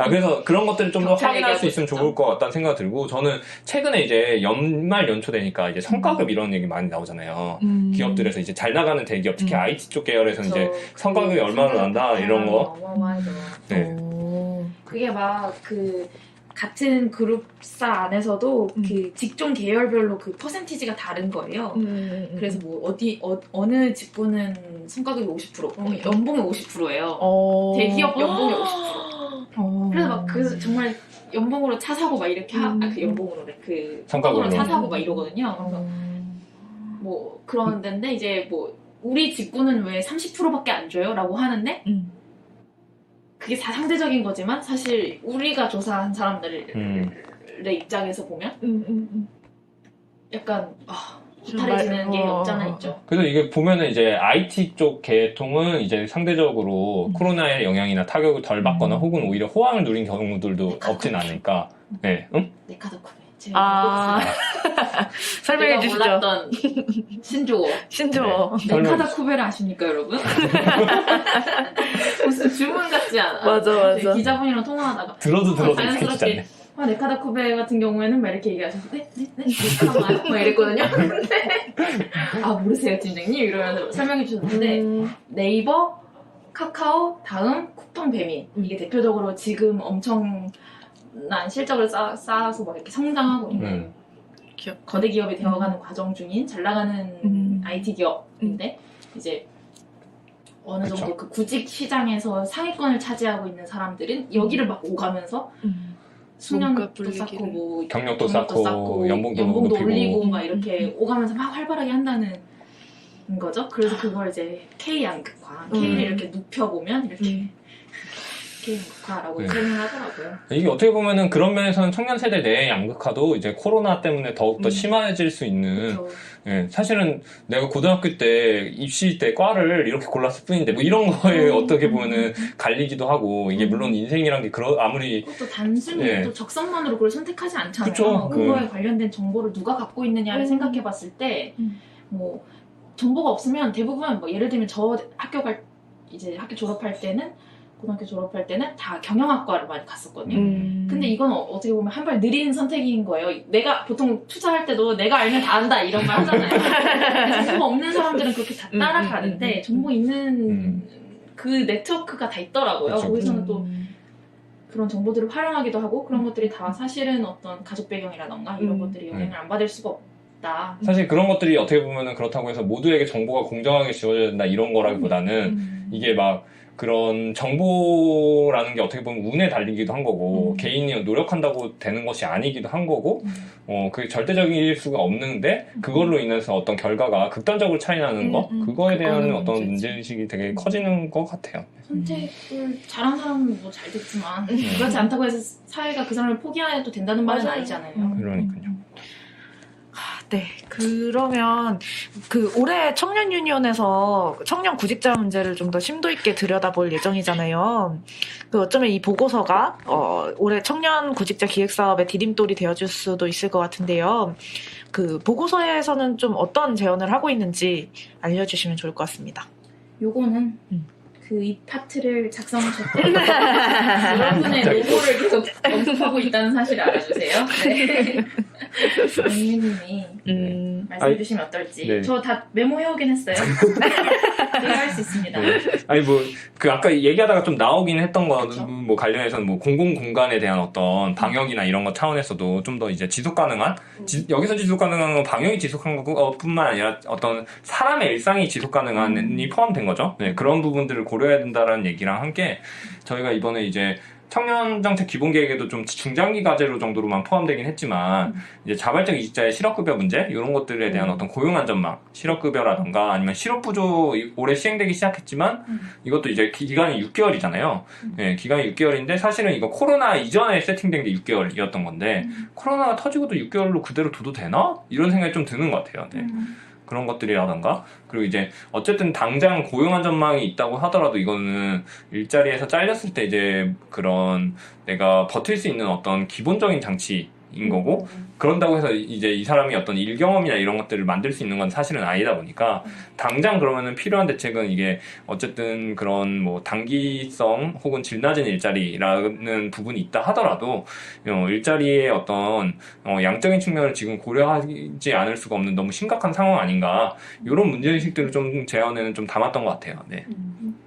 그래서 그런 것들을 좀 더 격차 확인할 수 있으면 얘기하고 좋을 것 같다는 생각이 들고, 저는 최근에 이제 연말 연초 되니까 이제 성과급 이런 얘기 많이 나오잖아요. 기업들에서 이제 잘 나가는 대기업, 특히 IT 쪽 계열에서는 이제 성과급이 얼마나 난다 이런 거. 어마어마하죠. 네. 그게 막 같은 그룹사 안에서도 그 직종 계열별로 그 퍼센티지가 다른 거예요. 그래서 뭐 어느 직군은 성과급이 50%, 연봉이 50%예요. 대기업 연봉이 50%. 그래서 막 정말 연봉으로 차 사고 막 이렇게 그 연봉으로래. 그 성과급으로 차 사고 막 이러거든요. 그래서 뭐 그런 데인데 이제 뭐 우리 직군은 왜 30%밖에 안 줘요? 라고 하는데 그게 다 상대적인 거지만 사실 우리가 조사한 사람들의 입장에서 보면 약간 허탈해지는 게 없잖아 있죠. 그래서 이게 보면은 이제 IT 쪽 계통은 이제 상대적으로 코로나의 영향이나 타격을 덜 받거나 혹은 오히려 호황을 누린 경우들도 없진 않으니까. 네. 응? 네카드코베. 설명해 주시죠. 몰랐던 신조어. 네. 네카다코베를 아십니까, 여러분? 무슨 주문 같지 않아? 맞아. 기자분이랑 통화하다가 들어도 자연스럽게 네카다코베 같은 경우에는 막 이렇게 얘기하셔서 네카마 막 이랬거든요. 모르세요, 팀장님? 이러면서 설명해 주셨는데 네이버, 카카오, 다음 쿠팡, 배민 이게 대표적으로 지금 엄청난 실적을 쌓아서 막 이렇게 성장하고 있는 거대 기업이 되어가는 과정 중인 잘 나가는 IT 기업인데 이제 어느 정도 그 구직 시장에서 상위권을 차지하고 있는 사람들은 여기를 막 오가면서 숙련도 쌓고 뭐 경력도 쌓고 연봉도 올리고 막 이렇게 오가면서 막 활발하게 한다는 거죠. 그래서 그걸 이제 K 양극화, K를 이렇게 눕혀보면 이렇게 특히 양극화라고 네. 설명하더라고요. 이게 어떻게 보면은 그런 면에서는 청년 세대 내의 양극화도 이제 코로나 때문에 더욱더 심해질 수 있는 그렇죠. 예, 사실은 내가 고등학교 때 입시 때 과를 이렇게 골랐을 뿐인데 뭐 이런 거에 어떻게 보면은 갈리기도 하고 이게 물론 인생이란 게 아무리 그것도 단순히 예. 또 적성만으로 그걸 선택하지 않잖아요. 그쵸. 그거에 관련된 정보를 누가 갖고 있느냐를 생각해봤을 때 뭐 정보가 없으면 대부분 뭐 예를 들면 저 학교 졸업할 때는 고등학교 졸업할 때는 다 경영학과를 많이 갔었거든요. 근데 이건 어떻게 보면 한 발 느린 선택인 거예요. 내가 보통 투자할 때도 내가 알면 다 안다 이런 말 하잖아요. 정보 없는 사람들은 그렇게 다 따라가는데 정보 있는 그 네트워크가 다 있더라고요. 그쵸. 거기서는 또 그런 정보들을 활용하기도 하고 그런 것들이 다 사실은 어떤 가족 배경이라던가 이런 것들이 영향을 안 받을 수가 없다. 사실 그런 것들이 어떻게 보면은 그렇다고 해서 모두에게 정보가 공정하게 지워져야 된다 이런 거라기보다는 이게 막 그런 정보라는 게 어떻게 보면 운에 달리기도 한 거고 개인이 노력한다고 되는 것이 아니기도 한 거고 그게 절대적일 수가 없는데 그걸로 인해서 어떤 결과가 극단적으로 차이 나는 거 그거에 대한 어떤 문제의식이 되게 커지는 것 같아요. 선택을 잘한 사람은 뭐 잘 됐지만 그렇지 않다고 해서 사회가 그 사람을 포기해도 된다는 말은 아니잖아요. 그러니까요. 네, 그러면 그 올해 청년 유니온에서 청년 구직자 문제를 좀 더 심도 있게 들여다볼 예정이잖아요. 그 어쩌면 이 보고서가 올해 청년 구직자 기획 사업의 디딤돌이 되어줄 수도 있을 것 같은데요. 그 보고서에서는 좀 어떤 제언을 하고 있는지 알려주시면 좋을 것 같습니다. 요거는 그 이 파트를 작성하셨고 여러분의 로고를 계속 언급하고 있다는 사실을 알아주세요. 네. 민유님이 말씀해 주시면 어떨지. 네. 저 다 메모해오긴 했어요. 제가 할 수 있습니다. 네. 아니 뭐 그 아까 얘기하다가 좀 나오긴 했던 거 그렇죠. 뭐 관련해서는 뭐 공공 공간에 대한 어떤 방역이나 이런 것 차원에서도 좀 더 이제 지속 가능한 여기서 지속 가능한 건 방역이 지속한 것뿐만 아니라 어떤 사람의 일상이 지속 가능한이 포함된 거죠. 네, 그런 부분들을 고려해야 된다라는 얘기랑 함께 저희가 이번에 이제 청년 정책 기본 계획에도 좀 중장기 과제로 정도로만 포함되긴 했지만 이제 자발적 이직자의 실업급여 문제 이런 것들에 대한 어떤 고용 안전망, 실업급여라던가 아니면 실업부조 올해 시행되기 시작했지만 이것도 이제 기간이 6개월이잖아요. 네, 기간이 6개월인데 사실은 이거 코로나 이전에 세팅된 게 6개월이었던 건데 코로나가 터지고도 6개월로 그대로 둬도 되나? 이런 생각이 좀 드는 것 같아요. 네. 그런 것들이라던가 그리고 이제 어쨌든 당장 고용 안전망이 있다고 하더라도 이거는 일자리에서 잘렸을 때 이제 그런 내가 버틸 수 있는 어떤 기본적인 장치인 거고 그런다고 해서 이제 이 사람이 어떤 일 경험이나 이런 것들을 만들 수 있는 건 사실은 아니다 보니까 당장 그러면은 필요한 대책은 이게 어쨌든 그런 뭐 단기성 혹은 질 낮은 일자리라는 부분이 있다 하더라도 일자리의 어떤 양적인 측면을 지금 고려하지 않을 수가 없는 너무 심각한 상황 아닌가 이런 문제의식들을 좀 제안에는 좀 담았던 것 같아요. 네.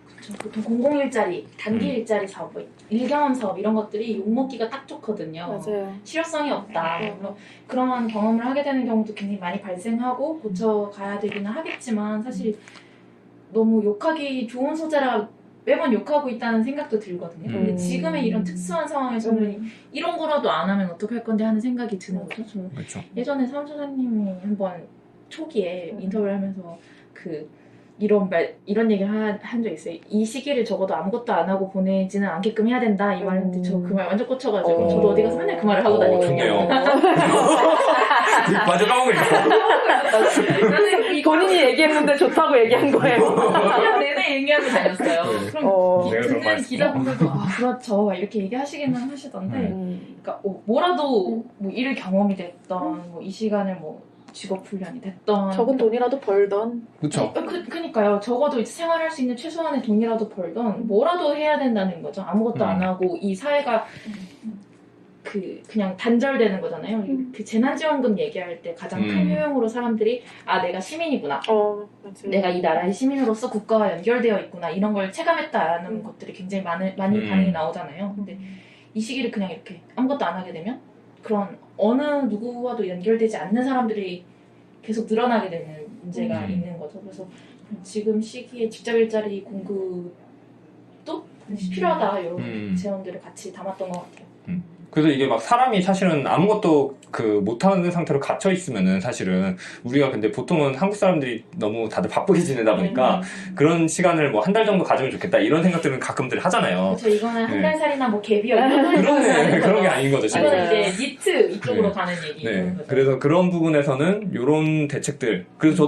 그렇죠. 보통 공공일자리, 단기 일자리 사업, 뭐 일경험 사업 이런 것들이 욕먹기가 딱 좋거든요. 맞아요. 실효성이 없다. 물론 그런 경험을 하게 되는 경우도 굉장히 많이 발생하고 고쳐가야 되기는 하겠지만 사실 너무 욕하기 좋은 소재라 매번 욕하고 있다는 생각도 들거든요. 근데 지금의 이런 특수한 상황에서는 이런 거라도 안 하면 어떡할 건데 하는 생각이 드는 거죠. 저 그렇죠. 예전에 사무처장님이 한번 초기에 인터뷰를 하면서 이런 얘기를 한 적 있어요. 이 시기를 적어도 아무것도 안 하고 보내지는 않게끔 해야 된다. 이 말인데 저 그 말 완전 꽂혀가지고 저도 어디 가서 맨날 그 말을 하고 다니거든요. 좋네요. 맞아 까먹고 있어. 본인이 얘기했는데 좋다고 얘기한 거예요. 1년 내내 얘기하고 다녔어요. 그럼 내가 그런 말 듣는 기자분들도 그렇죠. 이렇게 얘기하시기는 하시던데 그러니까 뭐라도 뭐 일 경험이 됐던 뭐 이 시간을 뭐 직업 훈련이 됐던 적은 돈이라도 벌던. 그렇죠. 그러니까요. 적어도 이제 생활할 수 있는 최소한의 돈이라도 벌던 뭐라도 해야 된다는 거죠. 아무것도 안 하고 이 사회가 그냥 단절되는 거잖아요. 그 재난지원금 얘기할 때 가장 큰 효용으로 사람들이 내가 시민이구나. 맞아요. 내가 이 나라의 시민으로서 국가와 연결되어 있구나. 이런 걸 체감했다는 것들이 굉장히 많이 반응이 나오잖아요. 근데 이 시기를 그냥 이렇게 아무것도 안 하게 되면 그런 어느 누구와도 연결되지 않는 사람들이 계속 늘어나게 되는 문제가 있는 거죠. 그래서 지금 시기에 직접 일자리 공급도 필요하다 이런 제언들을 같이 담았던 것 같아요. 그래서 이게 막 사람이 사실은 아무것도 못하는 상태로 갇혀 있으면은 사실은 우리가 근데 보통은 한국 사람들이 너무 다들 바쁘게 지내다 보니까 그런 시간을 뭐 한 달 정도 가지면 좋겠다 이런 생각들은 가끔들 하잖아요. 그렇죠. 이거는 한 달 살이나 뭐 갭이요 그런 게 아닌 거죠. 지금. 이거는 이제 니트 이쪽으로 네. 가는 얘기. 네. 그래서 그런 부분에서는 이런 대책들. 그래서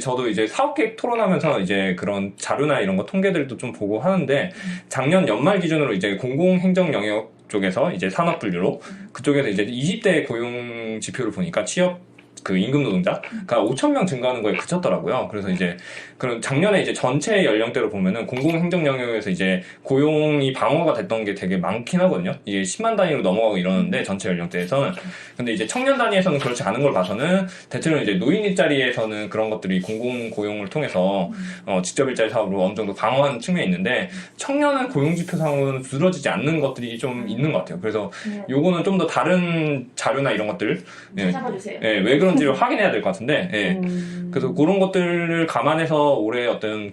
저도 이제 사업계획 토론하면서 이제 그런 자료나 이런 거 통계들도 좀 보고 하는데 작년 연말 기준으로 이제 공공행정 영역 쪽에서 이제 산업 분류로 그쪽에서 이제 20대 고용 지표를 보니까 취업 임금 노동자가 5,000명 증가하는 거에 그쳤더라고요. 그래서 이제 그런 작년에 이제 전체 연령대로 보면은 공공행정 영역에서 이제 고용이 방어가 됐던 게 되게 많긴 하거든요. 이게 10만 단위로 넘어가고 이러는데 전체 연령대에서는. 근데 이제 청년 단위에서는 그렇지 않은 걸 봐서는 대체로 이제 노인 일자리에서는 그런 것들이 공공 고용을 통해서 직접 일자리 사업으로 어느 정도 방어하는 측면이 있는데 청년은 고용 지표상으로는 두드러지지 않는 것들이 좀 있는 것 같아요. 그래서 요거는 좀 더 다른 자료나 이런 것들 찾아봐주세요. 왜 그런지를 확인해야 될 것 같은데 그래서 그런 것들을 감안해서 올해 어떤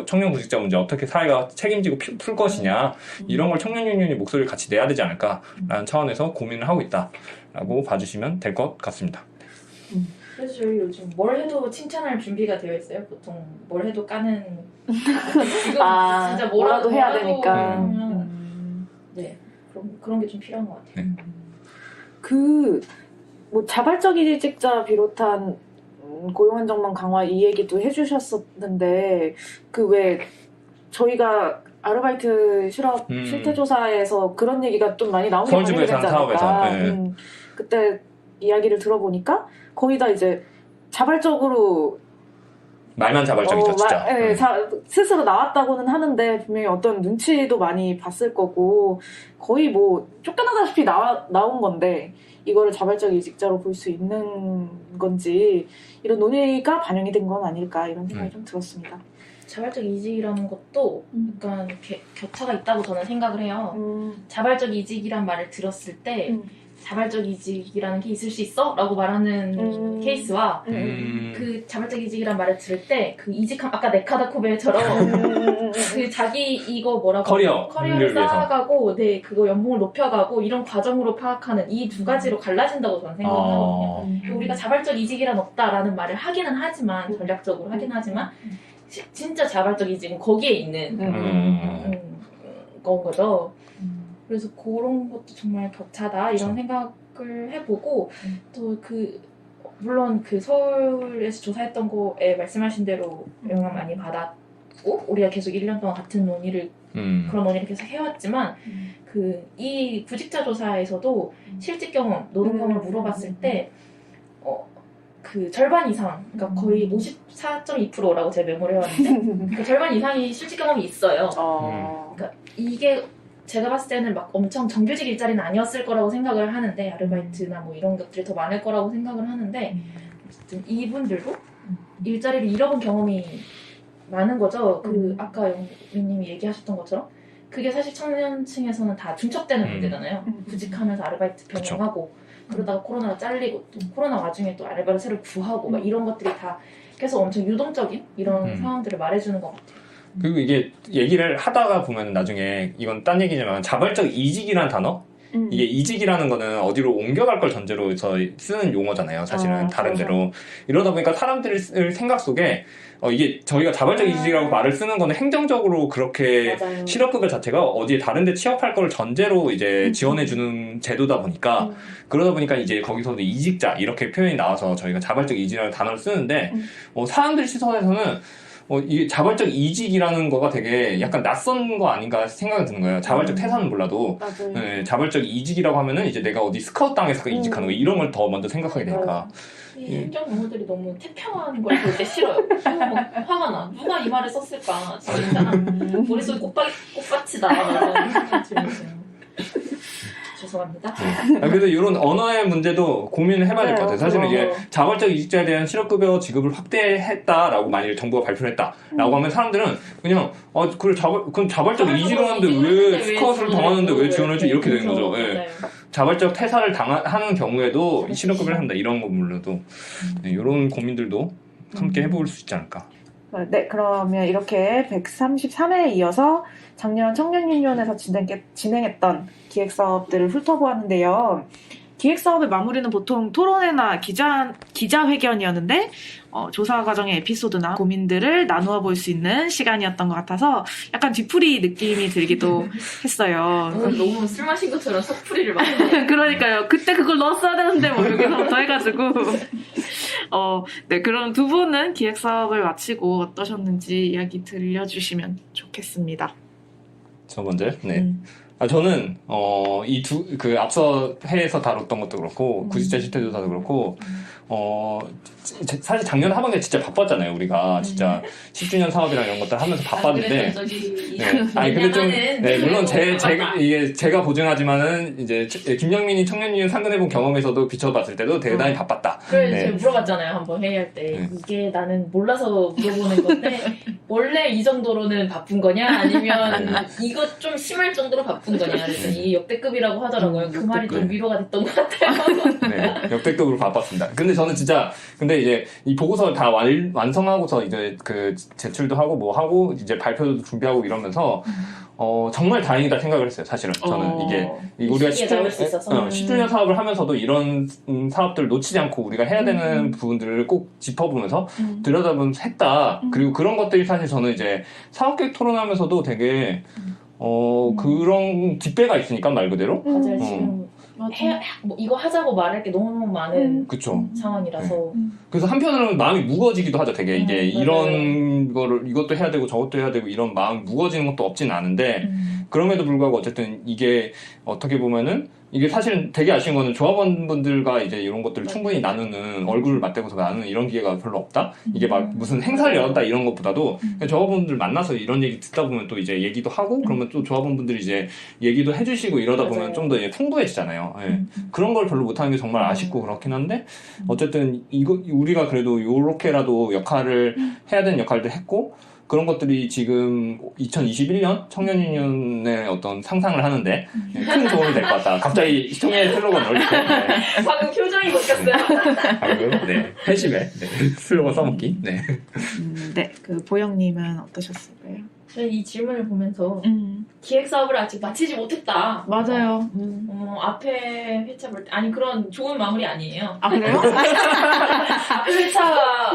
청년 구직자 문제 어떻게 사회가 책임지고 풀 것이냐 이런 걸 청년 유니언이 목소리를 같이 내야 되지 않을까라는 차원에서 고민을 하고 있다라고 봐주시면 될 것 같습니다. 그래서 저희 요즘 뭘 해도 칭찬할 준비가 되어 있어요. 보통 뭘 해도 까는 지금 진짜 뭐라도 해야 되니까. 하면 네 그런 게 좀 필요한 것 같아요. 뭐 자발적 이직자 비롯한 고용 안정망 강화 이 얘기도 해주셨었는데 왜 저희가 아르바이트 실업 실태 조사에서 그런 얘기가 좀 많이 나오게 되지 않을까. 그때 이야기를 들어보니까 거의 다 이제 자발적으로 말만 자발적이죠, 진짜. 스스로 나왔다고는 하는데 분명히 어떤 눈치도 많이 봤을 거고 거의 뭐 쫓겨나다시피 나온 건데 이거를 자발적 이직자로 볼 수 있는 건지 이런 논의가 반영이 된 건 아닐까 이런 생각이 좀 들었습니다. 자발적 이직이라는 것도 약간 격차가 있다고 저는 생각을 해요. 자발적 이직이란 말을 들었을 때 자발적 이직이라는 게 있을 수 있어? 라고 말하는 케이스와 그 자발적 이직이란 말을 들을 때 그 이직함 아까 네카다코베처럼 그 자기 이거 뭐라고 커리어를 쌓아가고 그거 연봉을 높여가고 이런 과정으로 파악하는 이 두 가지로 갈라진다고 저는 생각하거든요. 우리가 자발적 이직이란 없다라는 말을 하기는 하지만 전략적으로 하긴 하지만 진짜 자발적 이직은 거기에 있는 건 거죠. 그래서 그런 것도 정말 격차다 이런 생각을 해보고 또 물론 서울에서 조사했던 거에 말씀하신 대로 영향 많이 받았고 우리가 계속 1년 동안 같은 그런 논의를 계속 해왔지만 이 구직자 조사에서도 실직 경험, 노동 경험을 물어봤을 때 절반 이상, 그러니까 거의 54.2%라고 제가 메모를 해왔는데 절반 이상이 실직 경험이 있어요. 그러니까 이게 제가 봤을 때는 막 엄청 정규직 일자리는 아니었을 거라고 생각을 하는데 아르바이트나 뭐 이런 것들이 더 많을 거라고 생각을 하는데 어쨌든 이분들도 일자리를 잃어본 경험이 많은 거죠. 아까 영민님이 얘기하셨던 것처럼 그게 사실 청년층에서는 다 중첩되는 문제잖아요. 구직하면서 아르바이트 병행하고 그러다가 코로나가 잘리고 또 코로나 와중에 또 아르바이트를 새로 구하고 막 이런 것들이 다 계속 엄청 유동적인 이런 상황들을 말해주는 것 같아요. 그리고 이게 얘기를 하다가 보면 나중에 이건 딴 얘기지만 자발적 이직이라는 단어? 이게 이직이라는 거는 어디로 옮겨갈 걸 전제로 쓰는 용어잖아요. 사실은 다른 데로. 이러다 보니까 사람들 생각 속에 이게 저희가 자발적 이직이라고 말을 쓰는 거는 행정적으로 그렇게 실업급여 자체가 어디에 다른 데 취업할 걸 전제로 이제 지원해주는 제도다 보니까 그러다 보니까 이제 거기서도 이직자 이렇게 표현이 나와서 저희가 자발적 이직이라는 단어를 쓰는데 사람들 시선에서는 이게 자발적 이직이라는 거가 되게 약간 낯선 거 아닌가 생각이 드는 거예요. 자발적 퇴사는 몰라도 자발적 이직이라고 하면은 이제 내가 어디 스카우트 당해서 이직하는 거 이런 걸 더 먼저 생각하게 되니까. 행정 용어들이 너무 태평한 걸 볼 때 싫어요. 화가 나. 누가 이 말을 썼을까? 진짜 머릿속에 꽃밭이다. 이런 생각이 들었어요. 죄송합니다. 그래서 이런 언어의 문제도 고민을 해봐야 될 것 같아요. 사실은 이게 자발적 이직자에 대한 실업급여 지급을 확대했다라고 만약에 정부가 발표를 했다라고 하면 사람들은 그냥 그럼 자발적 이직을 하는데 왜 스카우트를 당하는데 왜 지원해주지 이렇게 되는 거죠. 자발적 퇴사를 하는 경우에도 실업급여를 한다 이런 거 물론도 이런 고민들도 함께 해볼 수 있지 않을까. 네, 그러면 이렇게 133회에 이어서 작년 청년유니온에서 진행했던 기획사업들을 훑어보았는데요. 기획사업의 마무리는 보통 토론회나 기자회견이었는데 조사 과정의 에피소드나 고민들을 나누어 볼 수 있는 시간이었던 것 같아서 약간 뒤풀이 느낌이 들기도 했어요. 너무 술 마신 것처럼 속풀이를 막 하네요. 그러니까요. 그때 그걸 넣었어야 되는데 뭐 여기서부터 해가지고 네, 그럼 두 분은 기획사업을 마치고 어떠셨는지 이야기 들려주시면 좋겠습니다. 저 먼저? 네. 저는, 앞서 회에서 다뤘던 것도 그렇고, 구직자 실태조사도 그렇고, 사실 작년 하반기에 진짜 바빴잖아요, 우리가. 진짜 10주년 사업이랑 이런 것들 하면서 바빴는데. 근데 좀, 네, 물론 제가 보증하지만은, 이제, 김영민이 청년유니온 상근해본 경험에서도 비춰봤을 때도 대단히 바빴다. 그래서 네. 제가 물어봤잖아요, 한번 회의할 때. 네. 이게 나는 몰라서 물어보는 건데, 원래 이 정도로는 바쁜 거냐? 아니면 이거 좀 심할 정도로 바쁜 거냐? 그랬더니 이게 역대급이라고 하더라고요. 그 말이 좀 위로가 됐던 것 같아요. 네, 역대급으로 바빴습니다. 근데 저는 진짜, 근데 이제 이 보고서를 다 완성하고서 이제 그 제출도 하고 뭐 하고 이제 발표도 준비하고 이러면서 정말 다행이다 생각을 했어요. 사실은 저는 이게 우리가 10주년 사업을 하면서도 이런 사업들을 놓치지 않고 우리가 해야 되는 부분들을 꼭 짚어보면서 들여다보면서 했다. 그리고 그런 것들이 사실 저는 이제 사업계획 토론하면서도 되게 그런 뒷배가 있으니까 말 그대로. 맞아요. 지금 이거 하자고 말할 게 너무 많은 그쵸. 상황이라서. 그래서 한편으로는 마음이 무거워지기도 하죠. 되게 이게 맞아요. 이런 거를 이것도 해야 되고 저것도 해야 되고 이런 마음이 무거워지는 것도 없진 않은데 그럼에도 불구하고 어쨌든 이게 어떻게 보면은 이게 사실 되게 아쉬운 거는 조합원분들과 이제 이런 것들을 충분히 나누는 얼굴을 맞대고서 나누는 이런 기회가 별로 없다. 이게 막 무슨 행사를 열었다 이런 것보다도 그냥 조합원분들 만나서 이런 얘기 듣다 보면 또 이제 얘기도 하고 그러면 또 조합원분들이 이제 얘기도 해주시고 이러다 보면 좀 더 풍부해지잖아요. 예. 그런 걸 별로 못하는 게 정말 아쉽고 그렇긴 한데 어쨌든 우리가 그래도 요렇게라도 역할을 해야 되는 역할도 했고 그런 것들이 지금 2021년 청년유니온의 어떤 상상을 하는데 큰 도움이 될 것 같다. 갑자기 시청의 슬로건을 이렇게. 네. 방금 표정이 바뀌었어요. 네. 회심에 네. 슬로건 써먹기. 네. 네, 그 보영님은 어떠셨을까요? 저는 이 질문을 보면서 기획사업을 아직 마치지 못했다. 맞아요. 앞에 회차 볼 때, 아니 그런 좋은 마무리 아니에요. 아, 그래요? 앞에 회차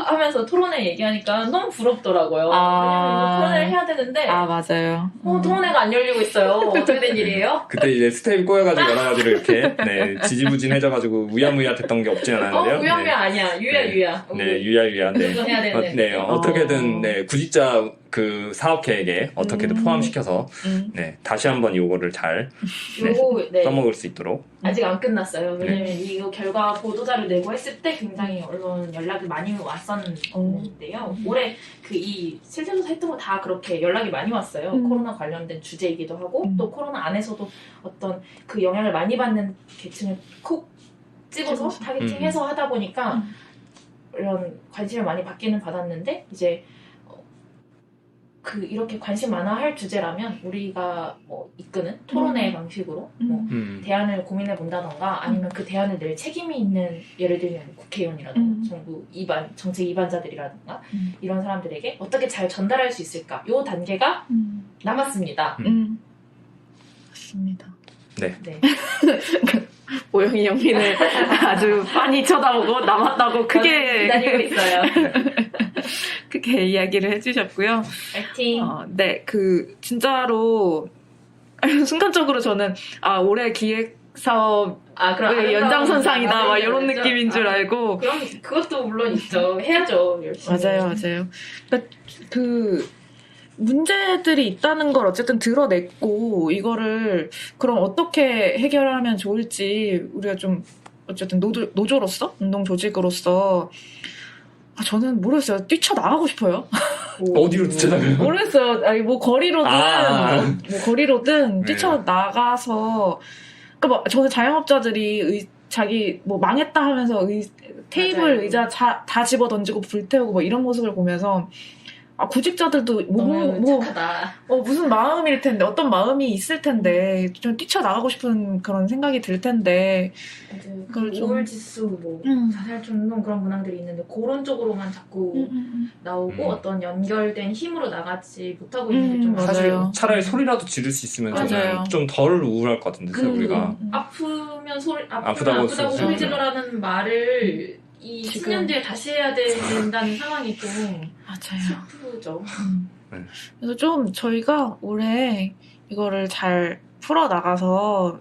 하면서 토론회 얘기하니까 너무 부럽더라고요. 왜냐면 이거 토론회를 해야 되는데 맞아요. 토론회가 안 열리고 있어요. 어떻게 된 일이에요? 그때 이제 스텝이 꼬여가지고 여러 가지로 이렇게 네, 지지부진해져가지고 우야무야 됐던 게 없진 않았는데요. 우야무야 아니야. 유야유야. 네, 유야유야. 네. 그거 해야 되는데. 네, 어떻게든 네, 구직자 그 사업 계획에 어떻게든 포함시켜서 네, 다시 한번 이거를 잘 네. 써먹을 수 있도록. 아직 안 끝났어요. 왜냐면 이거 결과 보도자를 내고 했을 때 굉장히 언론 연락이 많이 왔었는데요. 올해 이 실제조사 했던 거 다 그렇게 연락이 많이 왔어요. 코로나 관련된 주제이기도 하고 또 코로나 안에서도 어떤 그 영향을 많이 받는 계층을 콕 집어서 타겟팅해서 하다 보니까 이런 관심을 많이 받았는데 이제 이렇게 관심 많아 할 주제라면 우리가 뭐 이끄는 토론회 방식으로 뭐 대안을 고민해 본다던가 아니면 그 대안을 낼 책임이 있는 예를 들면 국회의원이라든가 정부 정책 이반자들이라든가 이런 사람들에게 어떻게 잘 전달할 수 있을까 요 단계가 남았습니다. 맞습니다. 네. 보영이 영민을 아주 빤히 쳐다보고 남았다고 크게 기다리고 있어요. 크게 이야기를 해주셨고요. 파이팅. 네, 진짜로 순간적으로 저는 올해 기획 사업 그럼 연장선상이다 막 이런 느낌인 줄 알고. 그럼 그것도 물론 있죠. 해야죠 열심히. 맞아요. 그러니까 문제들이 있다는 걸 어쨌든 드러냈고 이거를 그럼 어떻게 해결하면 좋을지 우리가 좀 어쨌든 노조로서 운동 조직으로서 저는 모르겠어요. 뛰쳐나가고 싶어요. 어디로 뛰쳐나가요? 모르겠어요. 아니 뭐 거리로든 네. 뛰쳐나가서 그러니까 뭐 저는 자영업자들이 자기 뭐 망했다 하면서 테이블 맞아요. 의자 다 집어 던지고 불태우고 뭐 이런 모습을 보면서 구직자들도 너무 착하다. 무슨 마음일 텐데, 어떤 마음이 있을 텐데, 좀 뛰쳐나가고 싶은 그런 생각이 들 텐데, 그걸 좀- 우울지수, 자살중독 그런 문항들이 있는데 그런 쪽으로만 자꾸 나오고 어떤 연결된 힘으로 나가지 못하고 있는 게 좀 맞아요. 사실 차라리 소리라도 지를 수 있으면 맞아요. 저는 좀 덜 우울할 것 같은데 우리가 아프면 아프다고 소리 소리 질러라는 말을 이 지금. 10년 뒤에 다시 해야 된다는 상황이 좀 맞아요. 슬프죠. 그래서 좀 저희가 올해 이거를 잘 풀어나가서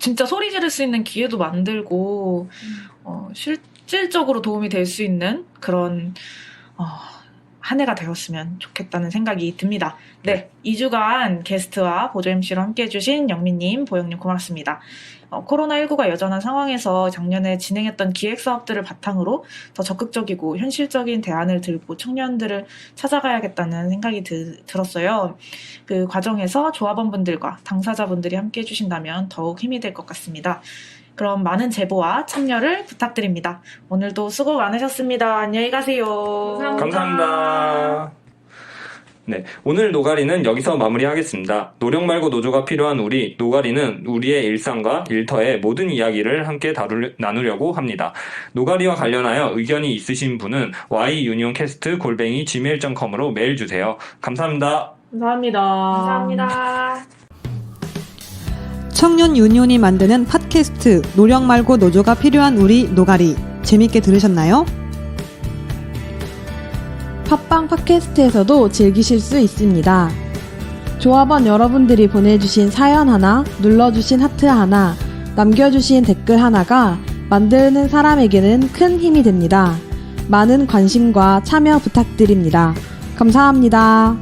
진짜 소리 지를 수 있는 기회도 만들고 실질적으로 도움이 될 수 있는 그런 한 해가 되었으면 좋겠다는 생각이 듭니다. 네, 2주간 게스트와 보조 MC로 함께해 주신 영민님, 보영님 고맙습니다. 코로나19가 여전한 상황에서 작년에 진행했던 기획사업들을 바탕으로 더 적극적이고 현실적인 대안을 들고 청년들을 찾아가야겠다는 생각이 들었어요. 그 과정에서 조합원분들과 당사자분들이 함께해 주신다면 더욱 힘이 될 것 같습니다. 그럼 많은 제보와 참여를 부탁드립니다. 오늘도 수고 많으셨습니다. 안녕히 가세요. 감사합니다. 네, 오늘 노가리는 여기서 마무리하겠습니다. 노력 말고 노조가 필요한 우리, 노가리는 우리의 일상과 일터의 모든 이야기를 함께 나누려고 합니다. 노가리와 관련하여 의견이 있으신 분은 yunioncast@gmail.com으로 메일 주세요. 감사합니다. 감사합니다. 감사합니다. 청년 유니온이 만드는 팟캐스트 노력 말고 노조가 필요한 우리 노가리 재밌게 들으셨나요? 팟빵 팟캐스트에서도 즐기실 수 있습니다. 조합원 여러분들이 보내주신 사연 하나, 눌러주신 하트 하나, 남겨주신 댓글 하나가 만드는 사람에게는 큰 힘이 됩니다. 많은 관심과 참여 부탁드립니다. 감사합니다.